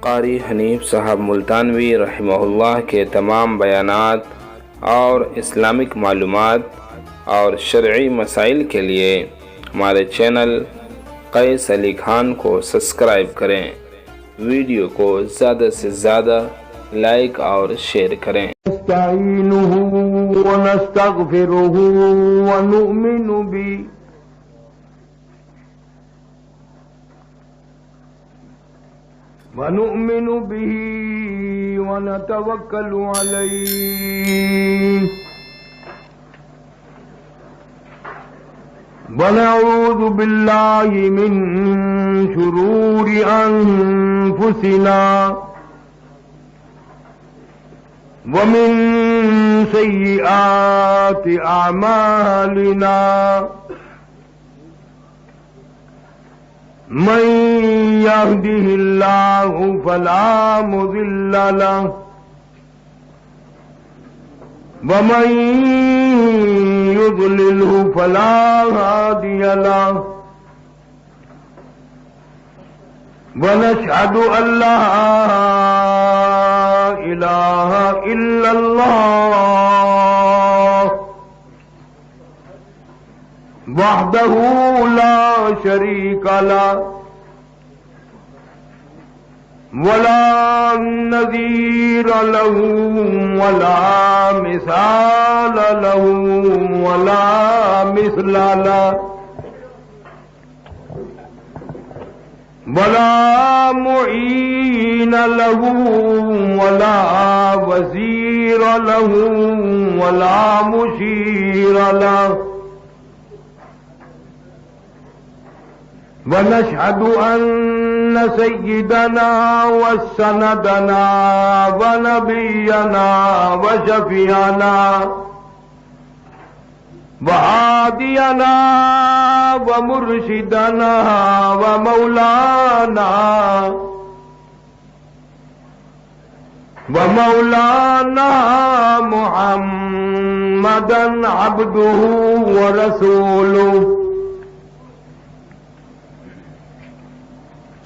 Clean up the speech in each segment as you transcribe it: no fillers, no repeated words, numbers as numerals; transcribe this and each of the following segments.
قاری حنیف صاحب ملتانوی رحمہ اللہ کے تمام بیانات اور اسلامک معلومات اور شرعی مسائل کے لیے ہمارے چینل قیس علی خان کو سبسکرائب کریں، ویڈیو کو زیادہ سے زیادہ لائک اور شیئر کریں۔ نستعینہ ونستغفرہ ونؤمن به ونتوکل علیہ ونعوذ باللہ من شرور انفسنا ومن سیئات اعمالنا من يهده الله فلا مضل له ومن يضلله فلا هادي له ونشهد أن لا إله إلا الله وحده لا شريك له ولا نظير له ولا مثال له ولا مثل له ولا معين له ولا وزير له ولا مشير له ونشهد أن سيدنا وسندنا ونبينا وشفيعنا وهادينا ومرشدنا ومولانا محمدا عبده ورسوله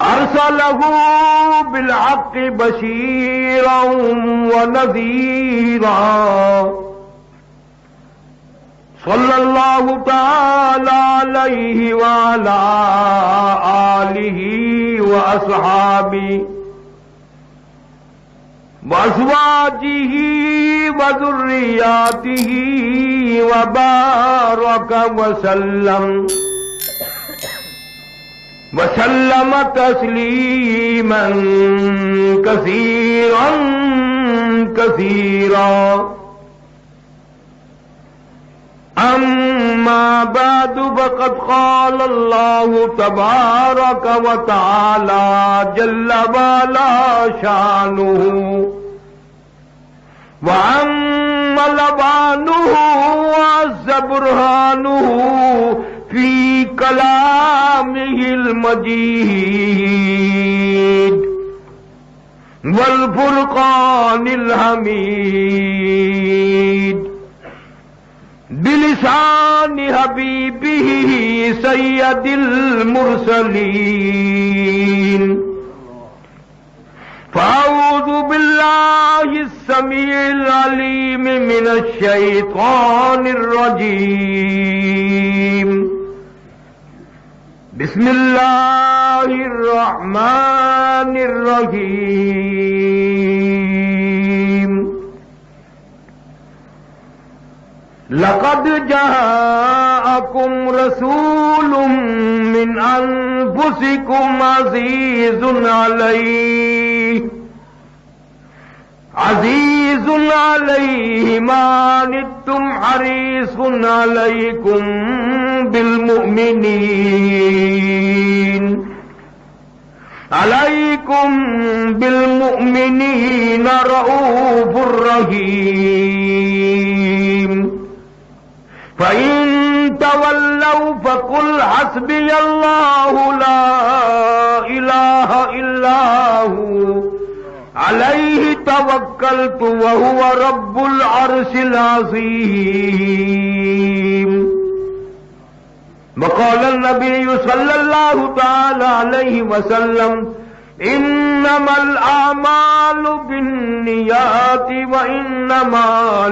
أرسله بالحق بشيرا ونذيرا صلى الله تعالى عليه وعلى آله وأصحابه وأزواجه وذرياته وبارك وسلم تسليما كثيرا كثيرا أما بعد فقد قال الله تبارك وتعالى جل وعلا شانه وعم لبانه وعز برهانه في كلامه المجيد والفرقان الحميد بلسان حبيبه سيد المرسلين فأعوذ بالله السميع العليم من الشيطان الرجيم بسم الله الرحمن الرحيم لقد جاءكم رسول من أنفسكم عزيز عليه ما عنتم حريص عليكم بالمؤمنين رؤوف رحيم فإن تولوا فقل حسبي الله لا إله إلا هو عليه توكلت وهو رب العرش العظيم وقال النبي صلى الله تعالى عليه وسلم انما الاعمال بالنیات وانما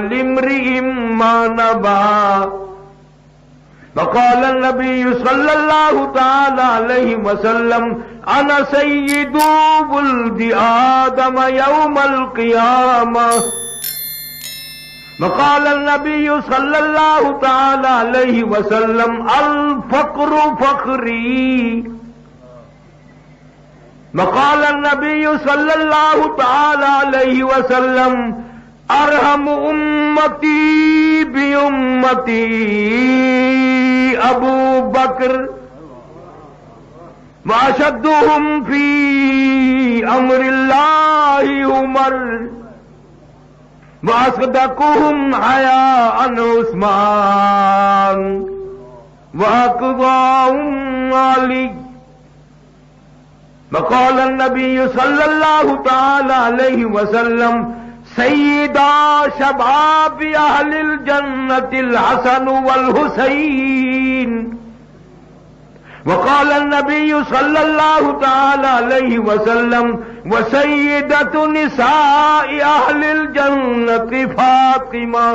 لامرئ ما نوى وقال النبي صلى الله تعالى عليه وسلم انا سيد ولد آدم يوم القيامة وقال النبي صلى الله تعالى عليه وسلم الفقر فخري وقال النبي صلى الله تعالى عليه وسلم ارحم امتی بامتی ابو بکر واشدهم فی امر اللہ عمر واصدقهم حیاء عثمان واقضاهم علی وقال النبي صلى الله تعالى عليه وسلم سیدہ شباب اہل الجنة الحسن والحسین وقال النبي صلى الله تعالى عليه وسلم وسيدة نساء اہل الجنة فاطمة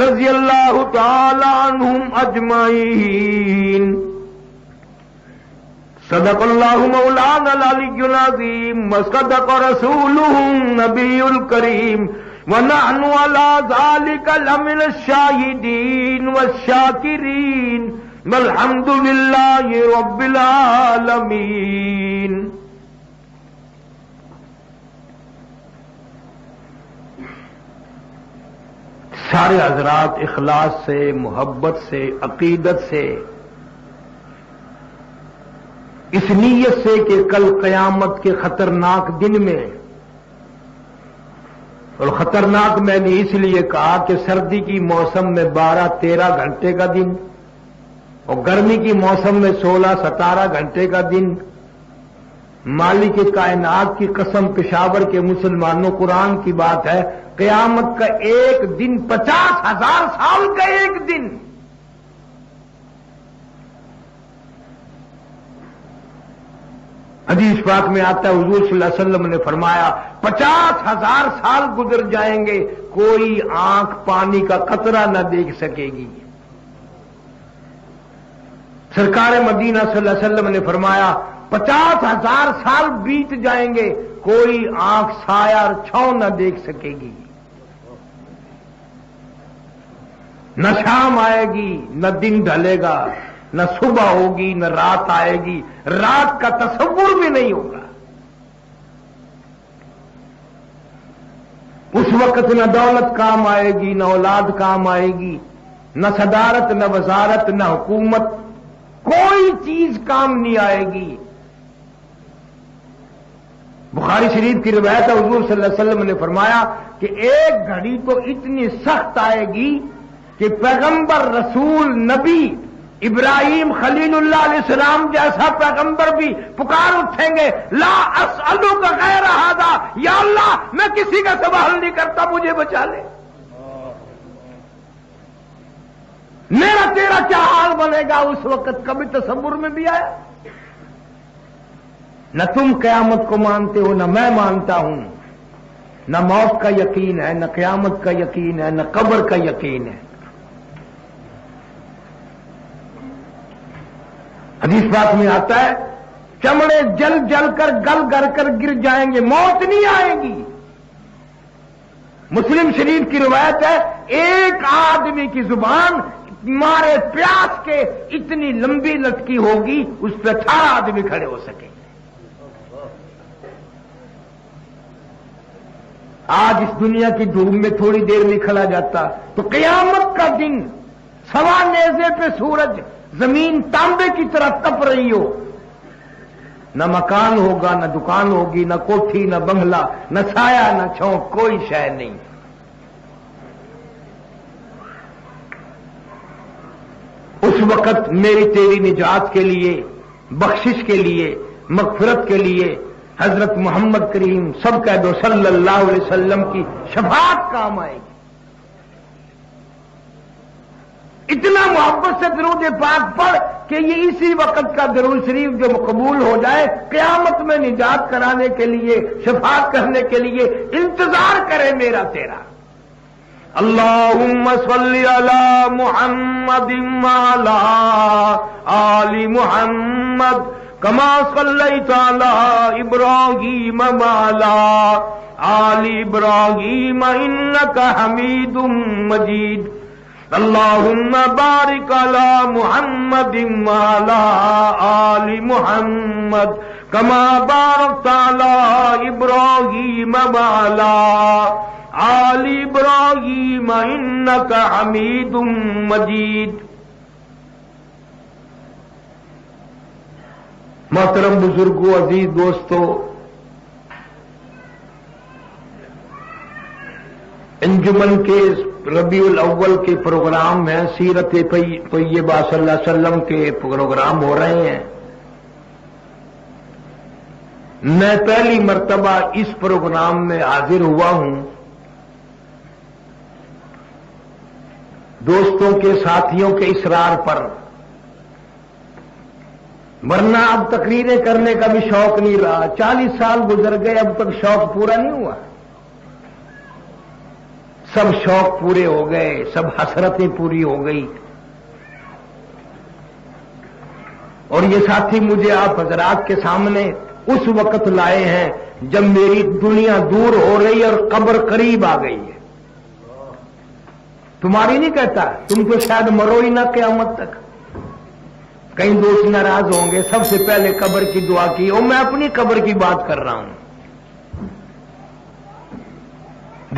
رضی اللہ تعالی عنہم اجمعین صدق اللہ مولانا العلی العظیم وصدق رسولہ النبی الکریم ونحن على ذلك لمن الشاہدین والشاکرین والحمد للہ رب العالمین. سارے حضرات اخلاص سے، محبت سے، عقیدت سے، اس نیت سے کہ کل قیامت کے خطرناک دن میں، اور خطرناک میں نے اس لیے کہا کہ سردی کی موسم میں 12-13 گھنٹے کا دن اور گرمی کی موسم میں 16-17 گھنٹے کا دن. مالک کائنات کی قسم، پشاور کے مسلمانوں، قرآن کی بات ہے، قیامت کا ایک دن 50,000 سال کا ایک دن. حدیث پاک میں آتا ہے حضور صلی اللہ علیہ وسلم نے فرمایا 50,000 سال گزر جائیں گے، کوئی آنکھ پانی کا قطرہ نہ دیکھ سکے گی. سرکار مدینہ صلی اللہ علیہ وسلم نے فرمایا 50,000 سال بیت جائیں گے، کوئی آنکھ سایہ اور چھاؤں نہ دیکھ سکے گی. نہ شام آئے گی، نہ دن ڈھلے گا، نہ صبح ہوگی، نہ رات آئے گی، رات کا تصور بھی نہیں ہوگا. اس وقت نہ دولت کام آئے گی، نہ اولاد کام آئے گی، نہ صدارت، نہ وزارت، نہ حکومت، کوئی چیز کام نہیں آئے گی. بخاری شریف کی روایت ہے، حضور صلی اللہ علیہ وسلم نے فرمایا کہ ایک گھڑی تو اتنی سخت آئے گی کہ پیغمبر، رسول، نبی ابراہیم خلیل اللہ علیہ السلام جیسا پیغمبر بھی پکار اٹھیں گے، لا اسألک غیر ھذا، یا اللہ میں کسی کا سوال نہیں کرتا، مجھے بچا لے. میرا تیرا کیا حال بنے گا اس وقت، کبھی تصور میں بھی آیا؟ نہ تم قیامت کو مانتے ہو، نہ میں مانتا ہوں. نہ موت کا یقین ہے، نہ قیامت کا یقین ہے، نہ قبر کا یقین ہے. حدیث پاک میں آتا ہے چمڑے جل جل کر گل گر کر گر جائیں گے، موت نہیں آئے گی. مسلم شریف کی روایت ہے ایک آدمی کی زبان مارے پیاس کے اتنی لمبی لٹکی ہوگی، اس پہ 18 آدمی کھڑے ہو سکیں. آج اس دنیا کی دھوپ میں تھوڑی دیر میں کھڑا جاتا، تو قیامت کا دن سوا نیزے پہ سورج، زمین تانبے کی طرح تپ رہی ہو، نہ مکان ہوگا، نہ دکان ہوگی، نہ کوٹھی، نہ بنگلہ، نہ سایہ، نہ چھاؤں، کوئی شے نہیں. اس وقت میری تیری نجات کے لیے، بخشش کے لیے، مغفرت کے لیے حضرت محمد کریم سب کہہ دو صلی اللہ علیہ وسلم کی شفاعت کام آئے گی. اتنا محبت سے درود پاک پڑھ کہ یہ اسی وقت کا درود شریف جو قبول ہو جائے، قیامت میں نجات کرانے کے لیے، شفاعت کرنے کے لیے انتظار کرے میرا تیرا۔ اللہم صلی علی محمد وعلی آل محمد کما صلیت علی ابراہیم وعلی آل ابراہیم انک حمید مجید۔ اللہم بارک علی محمد وعلی آل محمد کما بارکت علی ابراہیم وعلی آل ابراہیم انک حمید مجید۔ محترم بزرگوں، عزیز دوستو، انجمن کے ربیع الاول کے پروگرام ہیں، سیرت طیبہ صلی اللہ علیہ وسلم کے پروگرام ہو رہے ہیں۔ میں پہلی مرتبہ اس پروگرام میں حاضر ہوا ہوں، دوستوں کے ساتھیوں کے اصرار پر، ورنہ اب تقریریں کرنے کا بھی شوق نہیں رہا۔ 40 سال گزر گئے، اب تک شوق پورا نہیں ہوا۔ سب شوق پورے ہو گئے، سب حسرتیں پوری ہو گئی، اور یہ ساتھی مجھے آپ حضرات کے سامنے اس وقت لائے ہیں جب میری دنیا دور ہو رہی ہے اور قبر قریب آ گئی ہے۔ تمہاری نہیں کہتا، تم تو شاید مرو ہی نہ قیامت تک۔ کئی دوست ناراض ہوں گے، سب سے پہلے قبر کی دعا کی، اور میں اپنی قبر کی بات کر رہا ہوں۔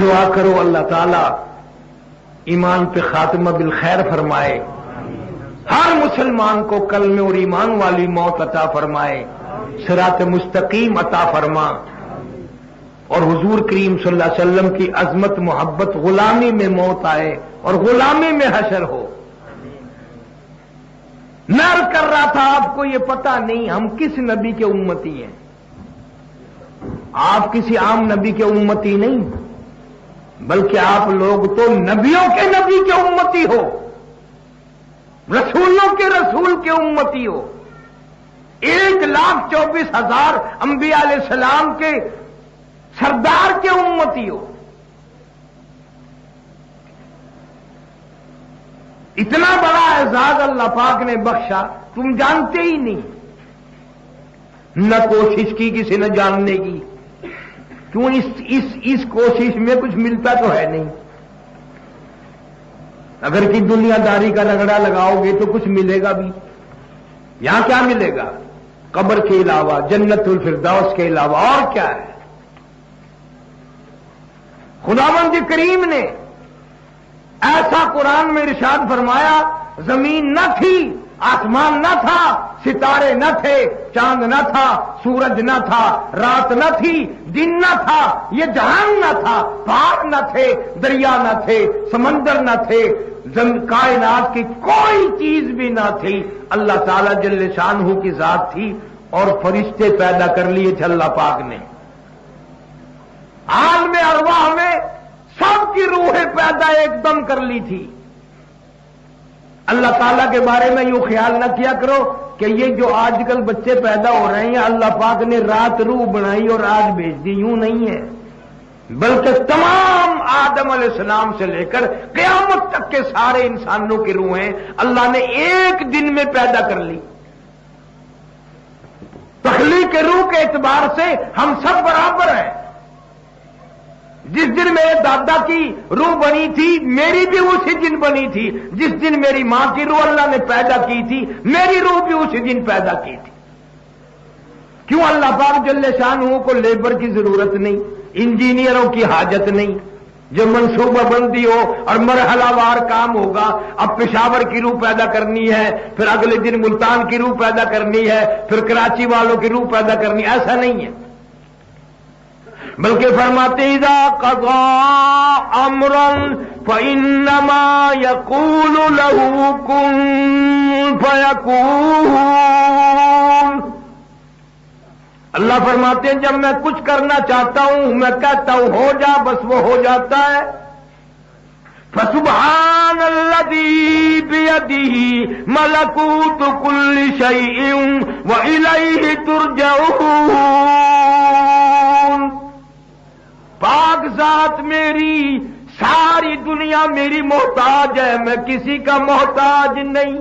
دعا کرو اللہ تعالیٰ ایمان پہ خاتمہ بالخیر فرمائے، ہر مسلمان کو کلمے اور ایمان والی موت عطا فرمائے، صراط مستقیم عطا فرما، اور حضور کریم صلی اللہ علیہ وسلم کی عظمت محبت غلامی میں موت آئے اور غلامی میں حشر ہو۔ نر کر رہا تھا، آپ کو یہ پتہ نہیں ہم کس نبی کے امتی ہیں۔ آپ کسی عام نبی کے امتی نہیں، بلکہ آپ لوگ تو نبیوں کے نبی کے امتی ہو، رسولوں کے رسول کے امتی ہو، 1,24,000 انبیاء علیہ السلام کے سردار کے امتی ہو۔ اتنا بڑا اعزاز اللہ پاک نے بخشا، تم جانتے ہی نہیں، نہ کوشش کی کسی نے جاننے کی۔ کیوں؟ اس کوشش میں کچھ ملتا تو ہے نہیں۔ اگر کی دنیا داری کا رگڑا لگاؤ گے تو کچھ ملے گا بھی۔ یہاں کیا ملے گا؟ قبر کے علاوہ، جنت الفردوس کے علاوہ اور کیا ہے؟ خداوند کریم نے ایسا قرآن میں ارشاد فرمایا، زمین نہ تھی، آسمان نہ تھا، ستارے نہ تھے، چاند نہ تھا، سورج نہ تھا، رات نہ تھی، دن نہ تھا، یہ جہان نہ تھا، پہاڑ نہ تھے، دریا نہ تھے، سمندر نہ تھے، کائنات کی کوئی چیز بھی نہ تھی، اللہ تعالیٰ جل شانہ کی ذات تھی، اور فرشتے پیدا کر لیے تھے اللہ پاک نے۔ عالم ارواح میں سب کی روحیں پیدا ایک دم کر لی تھی۔ اللہ تعالیٰ کے بارے میں یوں خیال نہ کیا کرو کہ یہ جو آج کل بچے پیدا ہو رہے ہیں اللہ پاک نے رات روح بنائی اور آج بھیج دی، یوں نہیں ہے، بلکہ تمام آدم علیہ السلام سے لے کر قیامت تک کے سارے انسانوں کی روحیں اللہ نے ایک دن میں پیدا کر لی۔ تخلیق روح کے اعتبار سے ہم سب برابر ہیں۔ جس دن میرے دادا کی روح بنی تھی میری بھی اسی دن بنی تھی، جس دن میری ماں کی روح اللہ نے پیدا کی تھی میری روح بھی اسی دن پیدا کی تھی۔ کیوں؟ اللہ پاک جل شانہ کو لیبر کی ضرورت نہیں، انجینئروں کی حاجت نہیں، جو منصوبہ بندی ہو اور مرحلہ وار کام ہوگا، اب پشاور کی روح پیدا کرنی ہے، پھر اگلے دن ملتان کی روح پیدا کرنی ہے، پھر کراچی والوں کی روح پیدا کرنی، ایسا نہیں ہے، بلکہ فرماتے اذا قضى امرا فانما يقول له كن فيكون۔ اللہ فرماتے ہیں جب میں کچھ کرنا چاہتا ہوں میں کہتا ہوں ہو جا، بس وہ ہو جاتا ہے۔ فسبحان الذی بیدہ ملکوت کل شیء والیہ ترجعون، پاک ذات میری، ساری دنیا میری محتاج ہے، میں کسی کا محتاج نہیں،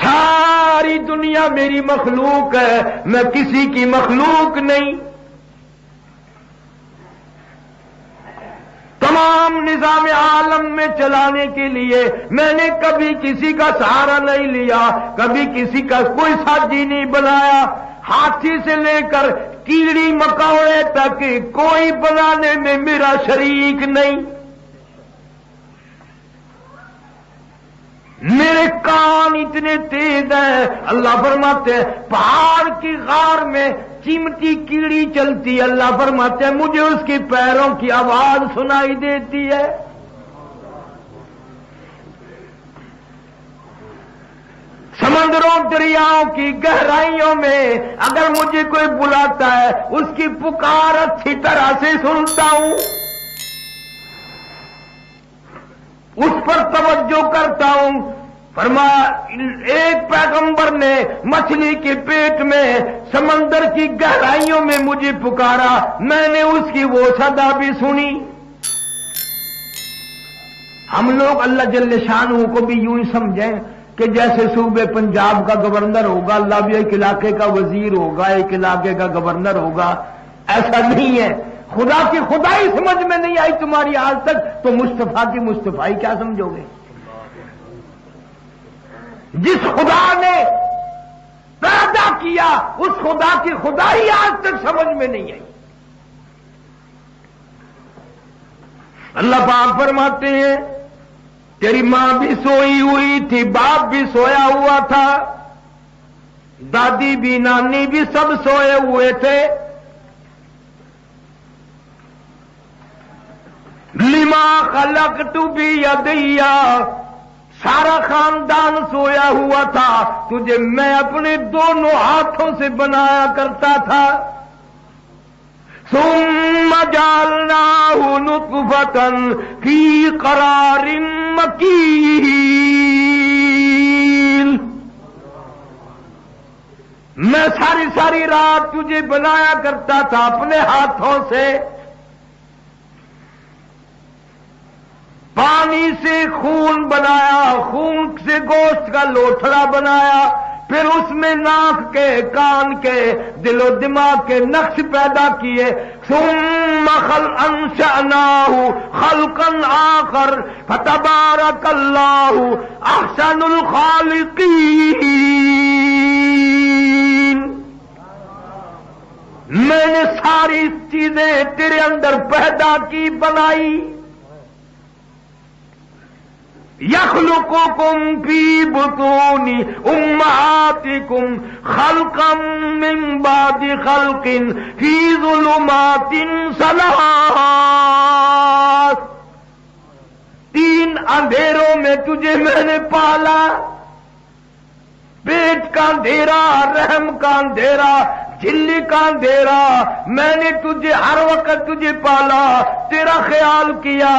ساری دنیا میری مخلوق ہے، میں کسی کی مخلوق نہیں، تمام نظام عالم میں چلانے کے لیے میں نے کبھی کسی کا سہارا نہیں لیا، کبھی کسی کا کوئی ساتھی نہیں بنایا، ہاتھی سے لے کر کیڑی مکوڑے تک کوئی بنانے میں میرا شریک نہیں، میرے کان اتنے تیز ہیں، اللہ فرماتے ہیں پہاڑ کی غار میں چمٹی کیڑی چلتی، اللہ فرماتے ہیں مجھے اس کے پیروں کی آواز سنائی دیتی ہے، سمندروں دریاؤں کی گہرائیوں میں اگر مجھے کوئی بلاتا ہے اس کی پکار اچھی طرح سے سنتا ہوں، اس پر توجہ کرتا ہوں۔ فرمایا ایک پیغمبر نے مچھلی کے پیٹ میں سمندر کی گہرائیوں میں مجھے پکارا، میں نے اس کی وہ صدا بھی سنی۔ ہم لوگ اللہ جل شانہ کو بھی یوں ہی سمجھیں کہ جیسے صوبے پنجاب کا گورنر ہوگا، اللہ بھی ایک علاقے کا وزیر ہوگا، ایک علاقے کا گورنر ہوگا، ایسا نہیں ہے۔ خدا کی خدائی سمجھ میں نہیں آئی تمہاری آج تک تو مصطفیٰ کی مصطفیٰ کیا سمجھو گے؟ جس خدا نے پیدا کیا اس خدا کی خدائی آج تک سمجھ میں نہیں آئی۔ اللہ پاک فرماتے ہیں تیری ماں بھی سوئی ہوئی تھی، باپ بھی سویا ہوا تھا، دادی بھی نانی بھی سب سوئے ہوئے تھے، لما خلقت بیدیا، سارا خاندان سویا ہوا تھا، تجھے میں اپنے دونوں ہاتھوں سے بنایا کرتا تھا۔ ثم جعلناه نطفة في قرار مكين، میں ساری رات تجھے بنایا کرتا تھا اپنے ہاتھوں سے، پانی سے خون بنایا، خون سے گوشت کا لوتھڑا بنایا، پھر اس میں ناک کے، کان کے، دل و دماغ کے نقش پیدا کیے، ثم انشأناه خلقا آخر فتبارک اللہ احسن الخالقین۔ میں نے ساری چیزیں تیرے اندر پیدا کی، بنائی۔ یخلقکم فی بطون امہاتکم خلقا من بعد خلق فی ظلمات ثلاث، 3 اندھیروں میں تجھے میں نے پالا، پیٹ کا اندھیرا، رحم کا اندھیرا، جھلی کا اندھیرا، میں نے تجھے ہر وقت تجھے پالا، تیرا خیال کیا۔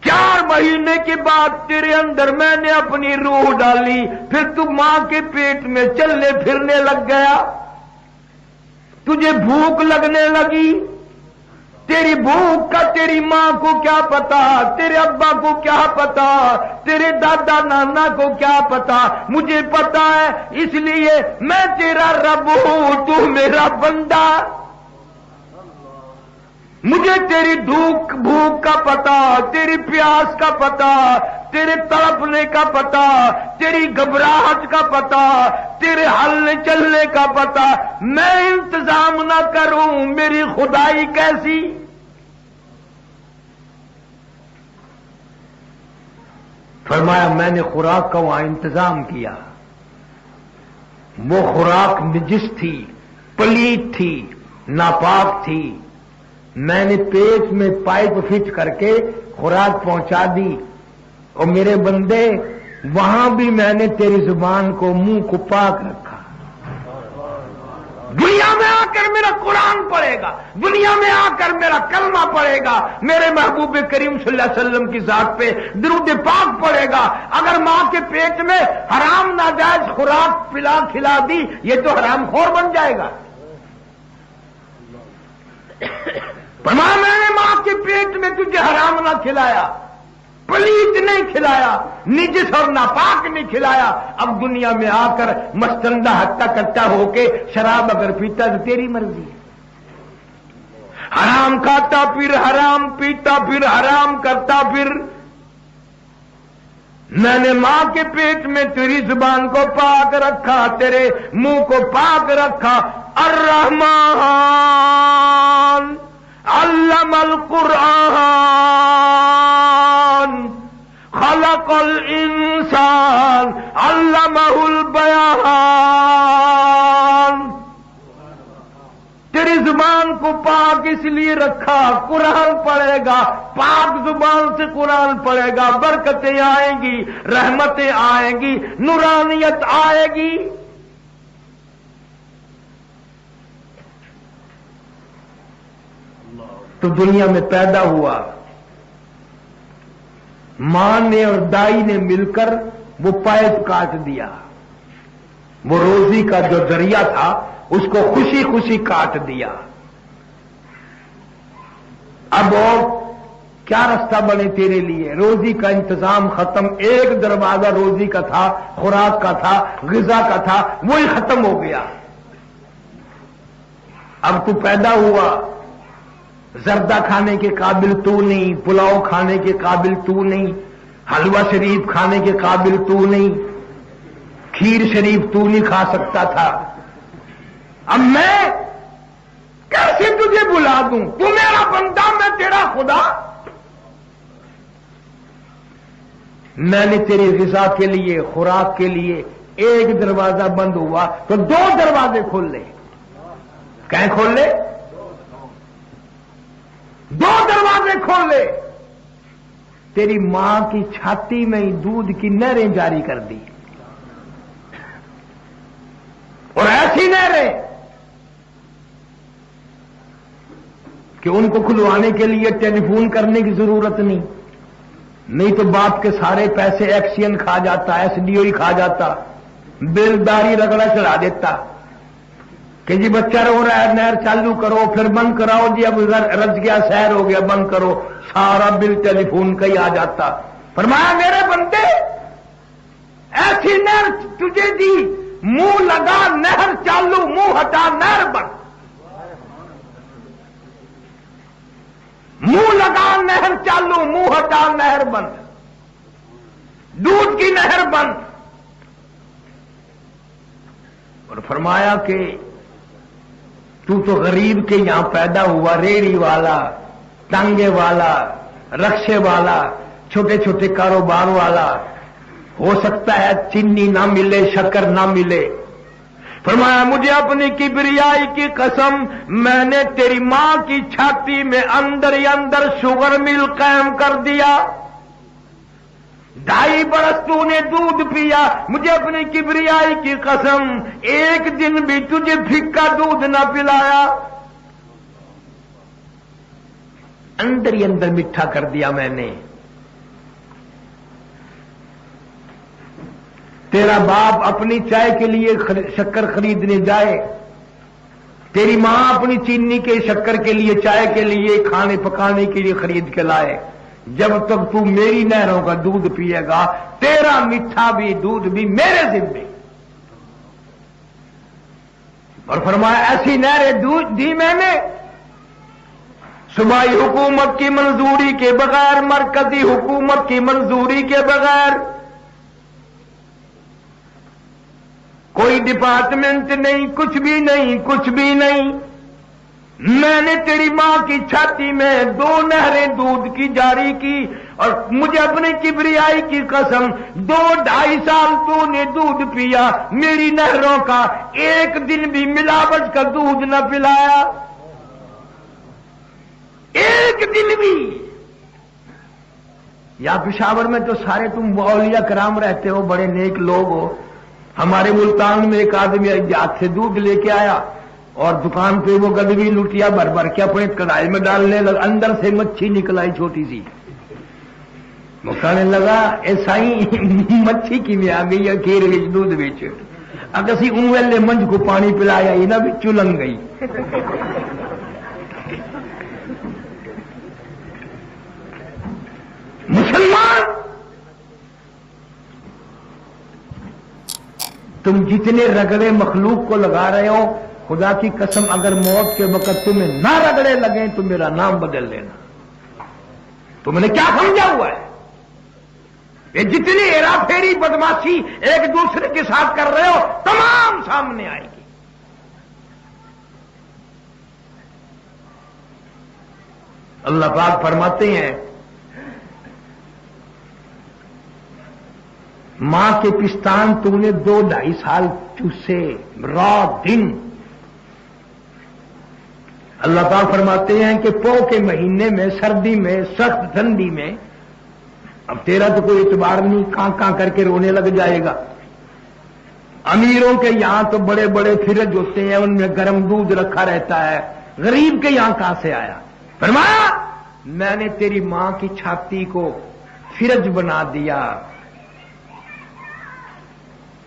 4 مہینے کے بعد تیرے اندر میں نے اپنی روح ڈالی، پھر تو ماں کے پیٹ میں چلنے پھرنے لگ گیا، تجھے بھوک لگنے لگی، تیری بھوک کا تیری ماں کو کیا پتا، تیرے ابا کو کیا پتا، تیرے دادا نانا کو کیا پتا، مجھے پتا ہے، اس لیے میں تیرا رب ہوں، تو میرا بندہ، مجھے تیری بھوک کا پتا، تیری پیاس کا پتا، تیرے تڑپنے کا پتا، تیری گھبراہٹ کا پتا، تیرے ہلنے چلنے کا پتا، میں انتظام نہ کروں میری خدائی کیسی؟ فرمایا میں نے خوراک کا وہاں انتظام کیا، وہ خوراک نجس تھی، پلیت تھی، ناپاک تھی، میں نے پیٹ میں پائپ فٹ کر کے خوراک پہنچا دی، اور میرے بندے وہاں بھی میں نے تیری زبان کو، منہ کو پاک رکھا۔ دنیا میں آ کر میرا قرآن پڑھے گا، دنیا میں آ کر میرا کلمہ پڑھے گا، میرے محبوب کریم صلی اللہ علیہ وسلم کی ذات پہ درود پاک پڑھے گا، اگر ماں کے پیٹ میں حرام ناجائز خوراک پلا کھلا دی یہ تو حرام خور بن جائے گا۔ فرمایا میں نے ماں کے پیٹ میں تجھے حرام نہ کھلایا، پلیت نہیں کھلایا، نجس اور ناپاک نہیں کھلایا، اب دنیا میں آ کر مستندہ ہٹا کٹا ہو کے شراب اگر پیتا تو تیری مرضی ہے۔ حرام کھاتا پھر حرام پیتا پھر حرام کرتا پھر، میں نے ماں کے پیٹ میں تیری زبان کو پاک رکھا، تیرے منہ کو پاک رکھا۔ الرحمن علم القرآن خلق الانسان علمہ البیان، تیری زبان کو پاک اس لیے رکھا، قرآن پڑھے گا، پاک زبان سے قرآن پڑھے گا، برکتیں آئیں گی، رحمتیں آئیں گی، نورانیت آئے گی۔ تو دنیا میں پیدا ہوا، ماں نے اور دائی نے مل کر وہ پائپ کاٹ دیا، وہ روزی کا جو ذریعہ تھا اس کو خوشی خوشی کاٹ دیا۔ اب اور کیا رستہ بنے تیرے لیے؟ روزی کا انتظام ختم، ایک دروازہ روزی کا تھا، خوراک کا تھا، غذا کا تھا، وہی ختم ہو گیا۔ اب تو پیدا ہوا، زردہ کھانے کے قابل تو نہیں، پلاؤ کھانے کے قابل تو نہیں، حلوہ شریف کھانے کے قابل تو نہیں، کھیر شریف تو نہیں کھا سکتا تھا۔ اب میں کیسے تجھے بلا دوں؟ تو میرا بندہ، میں تیرا خدا۔ میں نے تیری غذا کے لیے، خوراک کے لیے ایک دروازہ بند ہوا تو دو دروازے کھول لے۔ کہیں کھول لے؟ دو دروازے کھول لے۔ تیری ماں کی چھاتی میں ہی دودھ کی نہریں جاری کر دی، اور ایسی نہریں کہ ان کو کھلوانے کے لیے ٹیلی فون کرنے کی ضرورت نہیں تو باپ کے سارے پیسے ایکسین کھا جاتا، ایس ڈی او ہی کھا جاتا، بلداری رگڑا چڑھا دیتا کہ جی بچہ رو رہا ہے، نہر چالو کرو، پھر بند کراؤ، جی اب رج گیا، سیر ہو گیا، بند کرو، سارا بل ٹیلی فون کا ہی آ جاتا۔ فرمایا میرے بندے، ایسی نہر تجھے دی، منہ لگا نہر چالو، منہ ہٹا نہر بند، منہ لگا نہر چالو، منہ ہٹا نہر بند، دودھ کی نہر بند۔ اور فرمایا کہ تو غریب کے یہاں پیدا ہوا، ریڑھی والا، ٹانگے والا، رکشے والا، چھوٹے چھوٹے کاروبار والا، ہو سکتا ہے چینی نہ ملے، شکر نہ ملے۔ فرمایا مجھے اپنی کبریائی کی قسم، میں نے تیری ماں کی چھاتی میں اندر ہی اندر شوگر مل قائم کر دیا، 2.5 برس تو نے دودھ پیا، مجھے اپنی کبریائی کی قسم ایک دن بھی تجھے پھکا دودھ نہ پلایا، اندر ہی اندر میٹھا کر دیا میں نے۔ تیرا باپ اپنی چائے کے لیے شکر خریدنے جائے، تیری ماں اپنی چینی کے شکر کے لیے، چائے کے لیے، کھانے پکانے کے لیے خرید کے لائے، جب تک تو میری نہروں کا دودھ پیے گا تیرا میٹھا بھی دودھ بھی میرے ذمے۔ اور فرمایا ایسی نہریں دودھ دی میں نے، صوبائی حکومت کی منظوری کے بغیر، مرکزی حکومت کی منظوری کے بغیر، کوئی ڈپارٹمنٹ نہیں، کچھ بھی نہیں، کچھ بھی نہیں۔ میں نے تیری ماں کی چھاتی میں 2 نہریں دودھ کی جاری کی، اور مجھے اپنے کبریائی کی قسم 2-2.5 سال تو نے دودھ پیا، میری نہروں کا ایک دن بھی ملاوٹ کا دودھ نہ پلایا، ایک دن بھی۔ یا پشاور میں تو سارے تم اولیاء کرام رہتے ہو، بڑے نیک لوگ ہو۔ ہمارے ملتان میں ایک آدمی ہاتھ سے دودھ لے کے آیا، اور دکان پہ وہ گدوی لٹیا بھر بھر کے اپنے کڑھائی میں ڈالنے لگا، اندر سے مچھی نکل آئی چھوٹی سی، وہ کہنے لگا ایسا ہی مچھی کی میں آ گئی کھیر وچ دودھ وچ، اگر اسی اون ویلے منج کو پانی پلایا ہی نہ بھی چلنگ گئی۔ مسلمان تم جتنے رگڑے مخلوق کو لگا رہے ہو، خدا کی قسم اگر موت کے وقت تمہیں نہ رگڑے لگیں تو میرا نام بدل لینا۔ تم نے کیا سمجھا ہوا ہے؟ یہ جتنی ہیرا پھیری بدماشی ایک دوسرے کے ساتھ کر رہے ہو تمام سامنے آئے گی۔ اللہ پاک فرماتے ہیں ماں کے پستان تو نے 2-2.5 سال چوسے رات دن۔ اللہ پاک فرماتے ہیں کہ پو کے مہینے میں سردی میں سخت ٹھنڈی میں اب تیرا تو کوئی اعتبار نہیں، کاں کاں کر کے رونے لگ جائے گا۔ امیروں کے یہاں تو بڑے بڑے فرج ہوتے ہیں، ان میں گرم دودھ رکھا رہتا ہے، غریب کے یہاں کہاں سے آیا؟ فرمایا میں نے تیری ماں کی چھاتی کو فرج بنا دیا،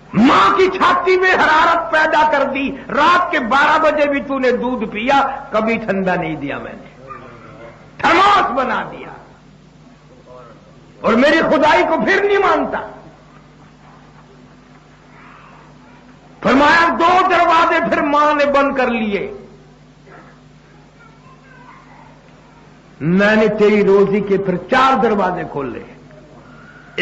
ماں کی چھاتی میں حرارت پیدا کر دی، رات کے 12 بجے بھی تو نے دودھ پیا، کبھی ٹھنڈا نہیں دیا، میں نے تھرموس بنا دیا، اور میری خدائی کو پھر نہیں مانتا۔ فرمایا 2 دروازے پھر ماں نے بند کر لیے، میں نے تیری روزی کے پھر 4 دروازے کھولے،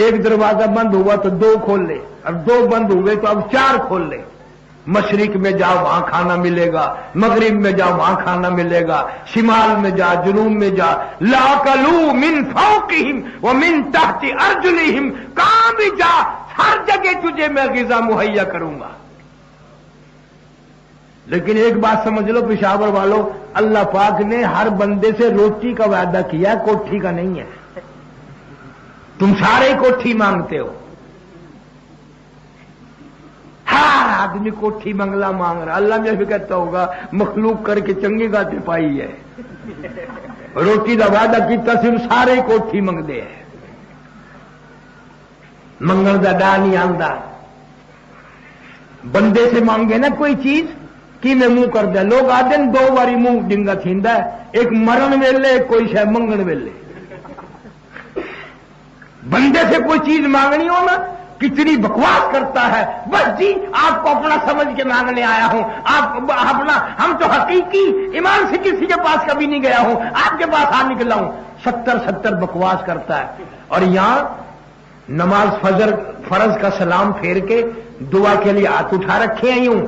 1 دروازہ بند ہوا تو 2 کھول لے، اور 2 بند ہوئے تو اب 4 کھول لے۔ مشرق میں جاؤ وہاں کھانا ملے گا، مغرب میں جاؤ وہاں کھانا ملے گا، شمال میں جا، جنوب میں جا، لَأَكَلُوا مِنْ فَوْقِهِمْ وَمِنْ تَحْتِ أَرْجُلِهِمْ، کہاں بھی جا ہر جگہ تجھے میں غذا مہیا کروں گا۔ لیکن ایک بات سمجھ لو پشاور والوں، اللہ پاک نے ہر بندے سے روٹی کا وعدہ کیا، کوٹھی کا نہیں ہے۔ تم سارے کوٹھی مانگتے ہو، ہر آدمی کوٹھی بنگلہ مانگ رہا، اللہ میں بھی کہتا ہوگا مخلوق کر کے چنگی گاتے پائی ہے، روٹی کا وعدہ کیتا صرف سارے کوٹھی منگتے ہیں، منگن کا ڈا نہیں آتا۔ بندے سے مانگے نا کوئی چیز کی میں منہ کر دیا، لوگ آتے ہیں 2 باری منہ ڈنگا تھیندا ہے، ایک مرن ویلے ایک کوئی شے منگن ویلے۔ بندے سے کوئی چیز مانگنی ہو نا کتنی بکواس کرتا ہے، بس جی آپ کو اپنا سمجھ کے مانگنے آیا ہوں، آپ اپنا، ہم تو حقیقی ایمان سے کسی کے پاس کبھی نہیں گیا ہوں، آپ کے پاس آ نکلا ہوں، 70 بکواس کرتا ہے۔ اور یہاں نماز فجر فرض کا سلام پھیر کے دعا کے لیے ہاتھ اٹھا رکھے ہیں یوں،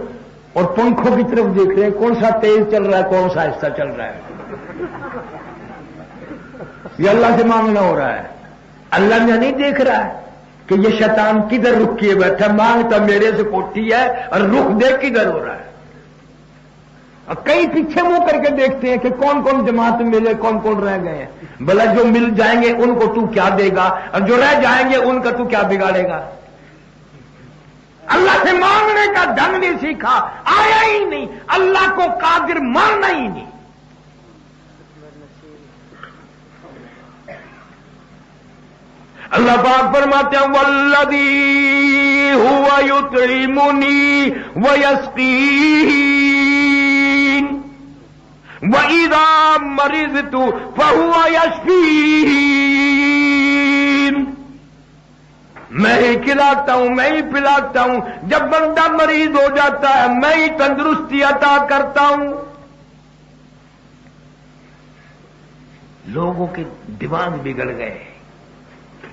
اور پنکھوں کی طرف دیکھ رہے ہیں کون سا تیز چل رہا ہے کون سا آہستہ چل رہا ہے۔ یہ اللہ سے مانگنا ہو رہا ہے، اللہ نے نہیں دیکھ رہا ہے کہ یہ شیطان کدھر رک کیے بیٹھا، مانگتا میرے سے کوٹھی ہے اور رخ دیکھ کدھر ہو رہا ہے۔ اور کئی پیچھے منہ کر کے دیکھتے ہیں کہ کون کون جماعت ملے، کون کون رہ گئے ہیں، بھلا جو مل جائیں گے ان کو تو کیا دے گا، اور جو رہ جائیں گے ان کا تو کیا بگاڑے گا۔ اللہ سے مانگنے کا ڈھنگ نہیں سیکھا، آیا ہی نہیں، اللہ کو قادر ماننا ہی نہیں۔ اللہ پاک فرماتے ہیں والذی هو یطعمنی ویسقین وَإِذَا مَرِضْتُ فَهُوَ يَشْفِينِ، میں ہی کھلاتا ہوں، میں ہی پلاتا ہوں، جب بندہ مریض ہو جاتا ہے میں ہی تندرستی عطا کرتا ہوں۔ لوگوں کے دماغ بگڑ گئے،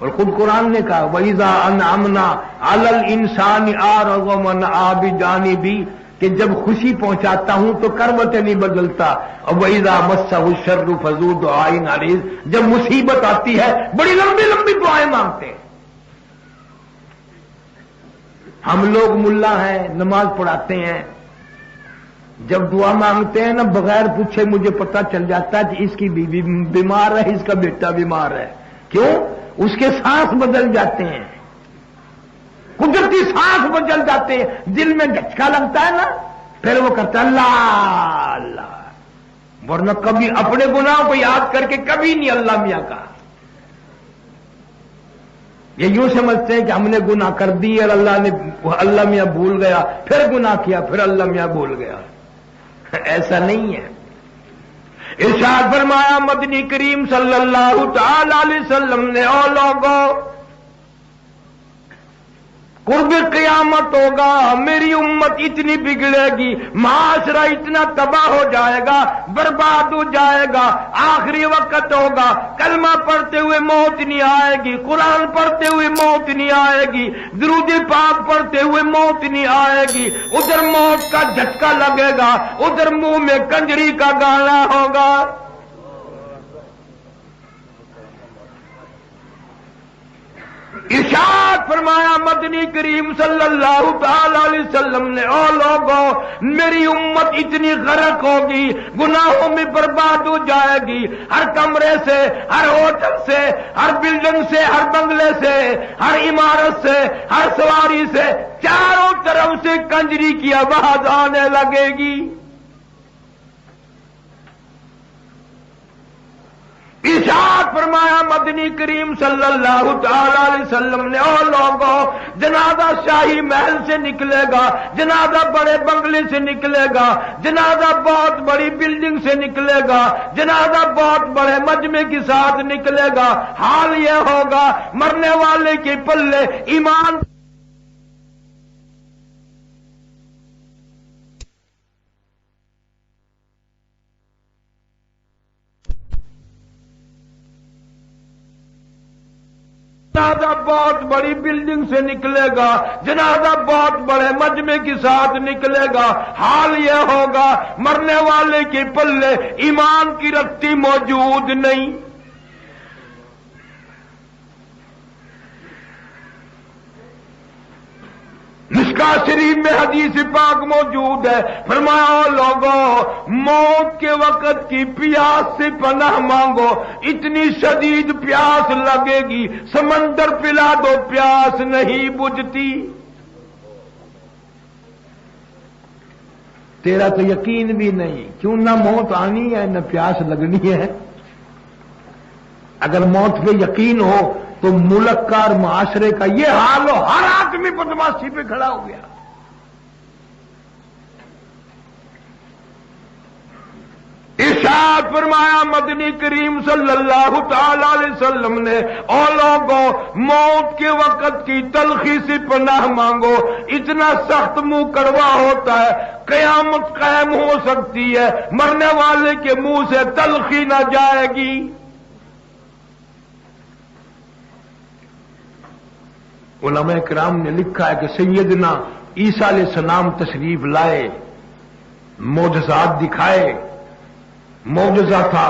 اور خود قرآن نے کہا وَإِذَا أَنْعَمْنَا عَلَى الْإِنسَانِ أَعْرَضَ وَنَأَىٰ بِجَانِبِهِ، کہ جب خوشی پہنچاتا ہوں تو کروٹیں نہیں بدلتا، اور وَإِذَا مَسَّهُ الشَّرُّ فَذُو دُعَاءٍ عَرِيضٍ، جب مصیبت آتی ہے بڑی لمبی لمبی دعائیں مانگتے ہیں۔ ہم لوگ ملا ہیں، نماز پڑھاتے ہیں، جب دعا مانگتے ہیں نا بغیر پوچھے مجھے پتہ چل جاتا ہے کہ اس کی بیوی بیمار ہے، اس کا بیٹا بیمار ہے۔ کیوں؟ اس کے سانس بدل جاتے ہیں، قدرتی سانس بدل جاتے ہیں، دل میں جھٹکا لگتا ہے نا، پھر وہ کرتا اللہ اللہ، ورنہ کبھی اپنے گناہوں کو یاد کر کے کبھی نہیں اللہ میاں کہا۔ یہ یوں سمجھتے ہیں کہ ہم نے گناہ کر دی اور اللہ میاں بھول گیا، پھر گناہ کیا پھر اللہ میاں بھول گیا، ایسا نہیں ہے۔ ارشاد فرمایا مدنی کریم صلی اللہ تعالی علیہ وسلم نے، او لوگوں قرب قیامت ہوگا، میری امت اتنی بگڑے گی، معاشرہ اتنا تباہ ہو جائے گا، برباد ہو جائے گا، آخری وقت ہوگا، کلمہ پڑھتے ہوئے موت نہیں آئے گی، قرآن پڑھتے ہوئے موت نہیں آئے گی، درود پاک پڑھتے ہوئے موت نہیں آئے گی، ادھر موت کا جھٹکا لگے گا، ادھر منہ میں کنجری کا گانا ہوگا۔ ارشاد فرمایا مدنی کریم صلی اللہ تعالی علیہ وسلم نے، او لوگوں میری امت اتنی غرق ہوگی، گناہوں میں برباد ہو جائے گی، ہر کمرے سے، ہر ہوٹل سے، ہر بلڈنگ سے، ہر بنگلے سے، ہر عمارت سے، ہر سواری سے، چاروں طرف سے کنجری کی آواز آنے لگے گی۔ ارشاد فرمایا مدنی کریم صلی اللہ تعالی علیہ وسلم نے، او لوگوں جنازہ شاہی محل سے نکلے گا، جنازہ بڑے بنگلے سے نکلے گا، جنازہ بہت بڑی بلڈنگ سے نکلے گا، جنازہ بہت بڑے مجمع کے ساتھ نکلے گا، حال یہ ہوگا مرنے والے کے پلے ایمان جنازہ بہت بڑی بلڈنگ سے نکلے گا، جنازہ بہت بڑے مجمع کے ساتھ نکلے گا، حال یہ ہوگا مرنے والے کے پلے ایمان کی رتی موجود نہیں۔ مشکوٰۃ شریف میں حدیث پاک موجود ہے، فرمایا او لوگوں موت کے وقت کی پیاس سے پناہ مانگو، اتنی شدید پیاس لگے گی سمندر پلا دو پیاس نہیں بجھتی۔ تیرا تو یقین بھی نہیں، کیوں نہ موت آنی ہے نہ پیاس لگنی ہے۔ اگر موت پہ یقین ہو تو ملک کا اور معاشرے کا یہ حال ہو، ہر آدمی بدماشی پہ کھڑا ہو گیا۔ ارشاد فرمایا مدنی کریم صلی اللہ تعالی علیہ وسلم نے، او لوگوں موت کے وقت کی تلخی سے پناہ مانگو، اتنا سخت منہ کڑوا ہوتا ہے، قیامت قائم ہو سکتی ہے، مرنے والے کے منہ سے تلخی نہ جائے گی۔ علماء کرام نے لکھا ہے کہ سیدنا عیسیٰ علیہ السلام تشریف لائے، معجزات دکھائے، معجزہ تھا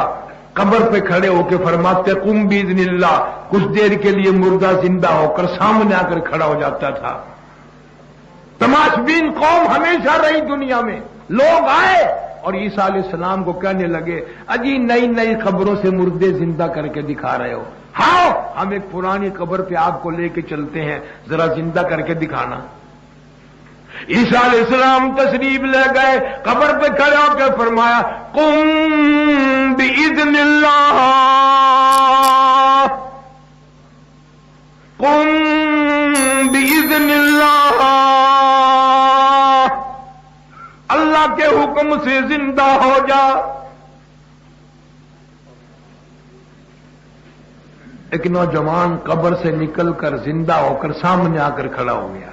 قبر پہ کھڑے ہو کے فرماتے قم باذن اللہ، کچھ دیر کے لیے مردہ زندہ ہو کر سامنے آ کر کھڑا ہو جاتا تھا۔ تماشبین قوم ہمیشہ رہی دنیا میں، لوگ آئے اور عیسیٰ علیہ السلام کو کہنے لگے اجی نئی نئی خبروں سے مردے زندہ کر کے دکھا رہے ہو، ہاؤ ہم ایک پرانی قبر پہ آپ کو لے کے چلتے ہیں، ذرا زندہ کر کے دکھانا۔ عیسیٰ علیہ السلام تشریف لے گئے، قبر پہ کھڑے ہو کے فرمایا قم باذن اللہ، قم باذن اللہ، اللہ کے حکم سے زندہ ہو جا۔ ایک نوجوان قبر سے نکل کر زندہ ہو کر سامنے آ کر کھڑا ہو گیا۔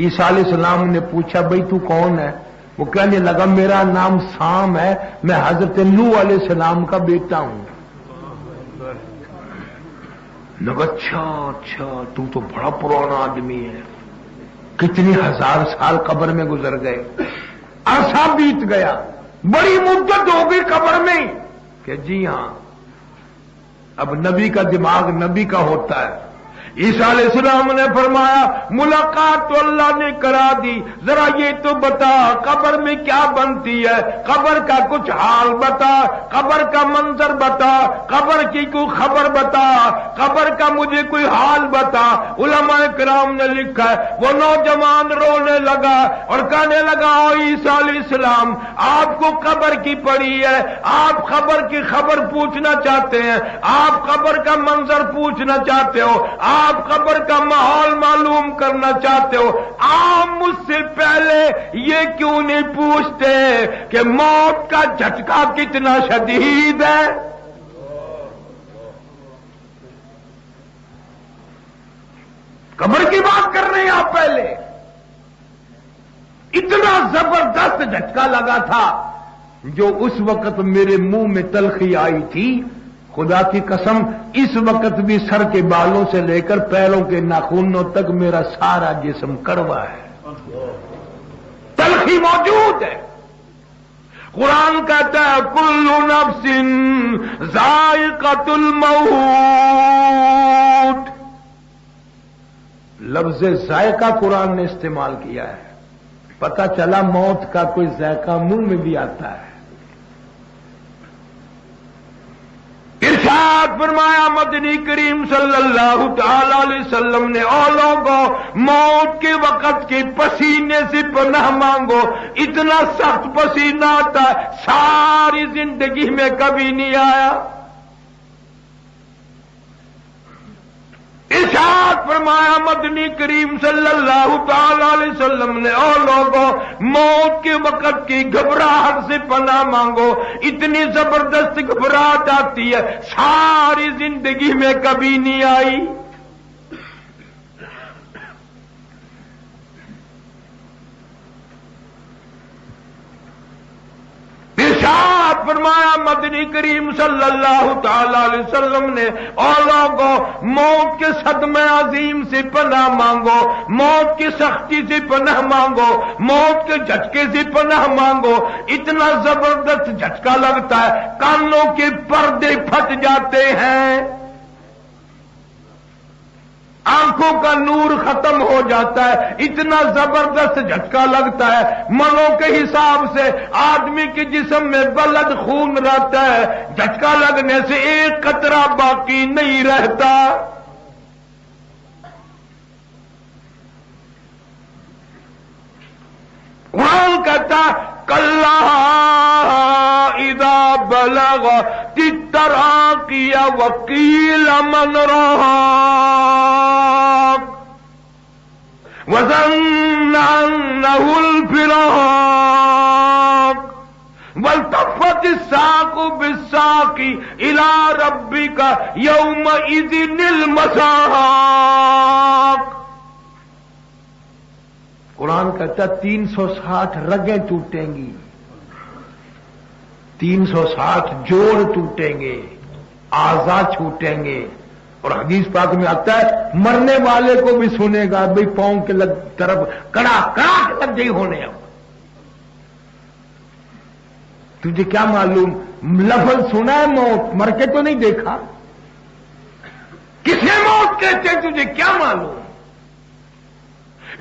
عیسیٰ علیہ السلام نے پوچھا بھئی تو کون ہے؟ وہ کہنے لگا میرا نام سام ہے، میں حضرت نوح علیہ السلام کا بیٹا ہوں۔ لگا اچھا تو بڑا پرانا آدمی ہے، کتنی ہزار سال قبر میں گزر گئے، عرصہ بیت گیا، بڑی مدت ہو گئی قبر میں کہ جی ہاں اب نبی کا دماغ نبی کا ہوتا ہے، عیسیٰ علیہ السلام نے فرمایا ملاقات تو اللہ نے کرا دی، ذرا یہ تو بتا قبر میں کیا بنتی ہے، قبر کا کچھ حال بتا، قبر کا منظر بتا، قبر کی کوئی خبر بتا، قبر کا مجھے کوئی حال بتا۔ علماء کرام نے لکھا ہے وہ نوجوان رونے لگا اور کہنے لگا او عیسیٰ علیہ السلام، آپ کو قبر کی پڑی ہے، آپ قبر کی خبر پوچھنا چاہتے ہیں، آپ قبر کا منظر پوچھنا چاہتے ہو، آپ قبر کا ماحول معلوم کرنا چاہتے ہو، آپ مجھ سے پہلے یہ کیوں نہیں پوچھتے کہ موت کا جھٹکا کتنا شدید ہے؟ قبر کی بات کر رہے ہیں آپ پہلے، اتنا زبردست جھٹکا لگا تھا جو اس وقت میرے منہ میں تلخی آئی تھی، خدا کی قسم اس وقت بھی سر کے بالوں سے لے کر پیروں کے ناخنوں تک میرا سارا جسم کڑوا ہے، تلخی موجود ہے۔ قرآن کہتا ہے کل نفس ذائقۃ الموت، لفظ ذائقہ قرآن نے استعمال کیا ہے، پتہ چلا موت کا کوئی ذائقہ منہ میں بھی آتا ہے۔ ارشاد فرمایا مدنی کریم صلی اللہ تعالی علیہ وسلم نے، او لوگوں موت کے وقت کے پسینے سے پناہ مانگو، اتنا سخت پسینہ آتا ہے ساری زندگی میں کبھی نہیں آیا۔ ارشاد فرمایا مدنی کریم صلی اللہ تعالی علیہ وسلم نے، او لوگوں موت کے وقت کی گھبراہٹ سے پناہ مانگو، اتنی زبردست گھبراہٹ آتی ہے ساری زندگی میں کبھی نہیں آئی۔ ارشاد فرمایا مدنی کریم صلی اللہ تعالی علیہ وسلم نے، اور لوگوں موت کے صدمے عظیم سے پناہ مانگو، موت کی سختی سے پناہ مانگو، موت کے جھٹکے سے پناہ مانگو، اتنا زبردست جھٹکا لگتا ہے کانوں کے پردے پھٹ جاتے ہیں، آنکھوں کا نور ختم ہو جاتا ہے، اتنا زبردست جھٹکا لگتا ہے، منوں کے حساب سے آدمی کے جسم میں بلد خون رہتا ہے، جھٹکا لگنے سے ایک قطرہ باقی نہیں رہتا۔ قرآن کہتا کلا اذا بلغت التراقی وقیل من راق وظن انه الفراق والتفت الساق بالساق الى ربك يومئذ المساق۔ قرآن کہتا 360 رگیں ٹوٹیں گی، 360 جوڑ ٹوٹیں گے، اعضاء چھوٹیں گے، اور حدیث پاک میں آتا ہے مرنے والے کو بھی سنے گا بھئی پاؤں کے طرف کڑا کڑا لگ گئی ہونے۔ اب تجھے کیا معلوم، لفظ سنا ہے موت، مر کے تو نہیں دیکھا، کسے موت کہتے ہیں تجھے کیا معلوم؟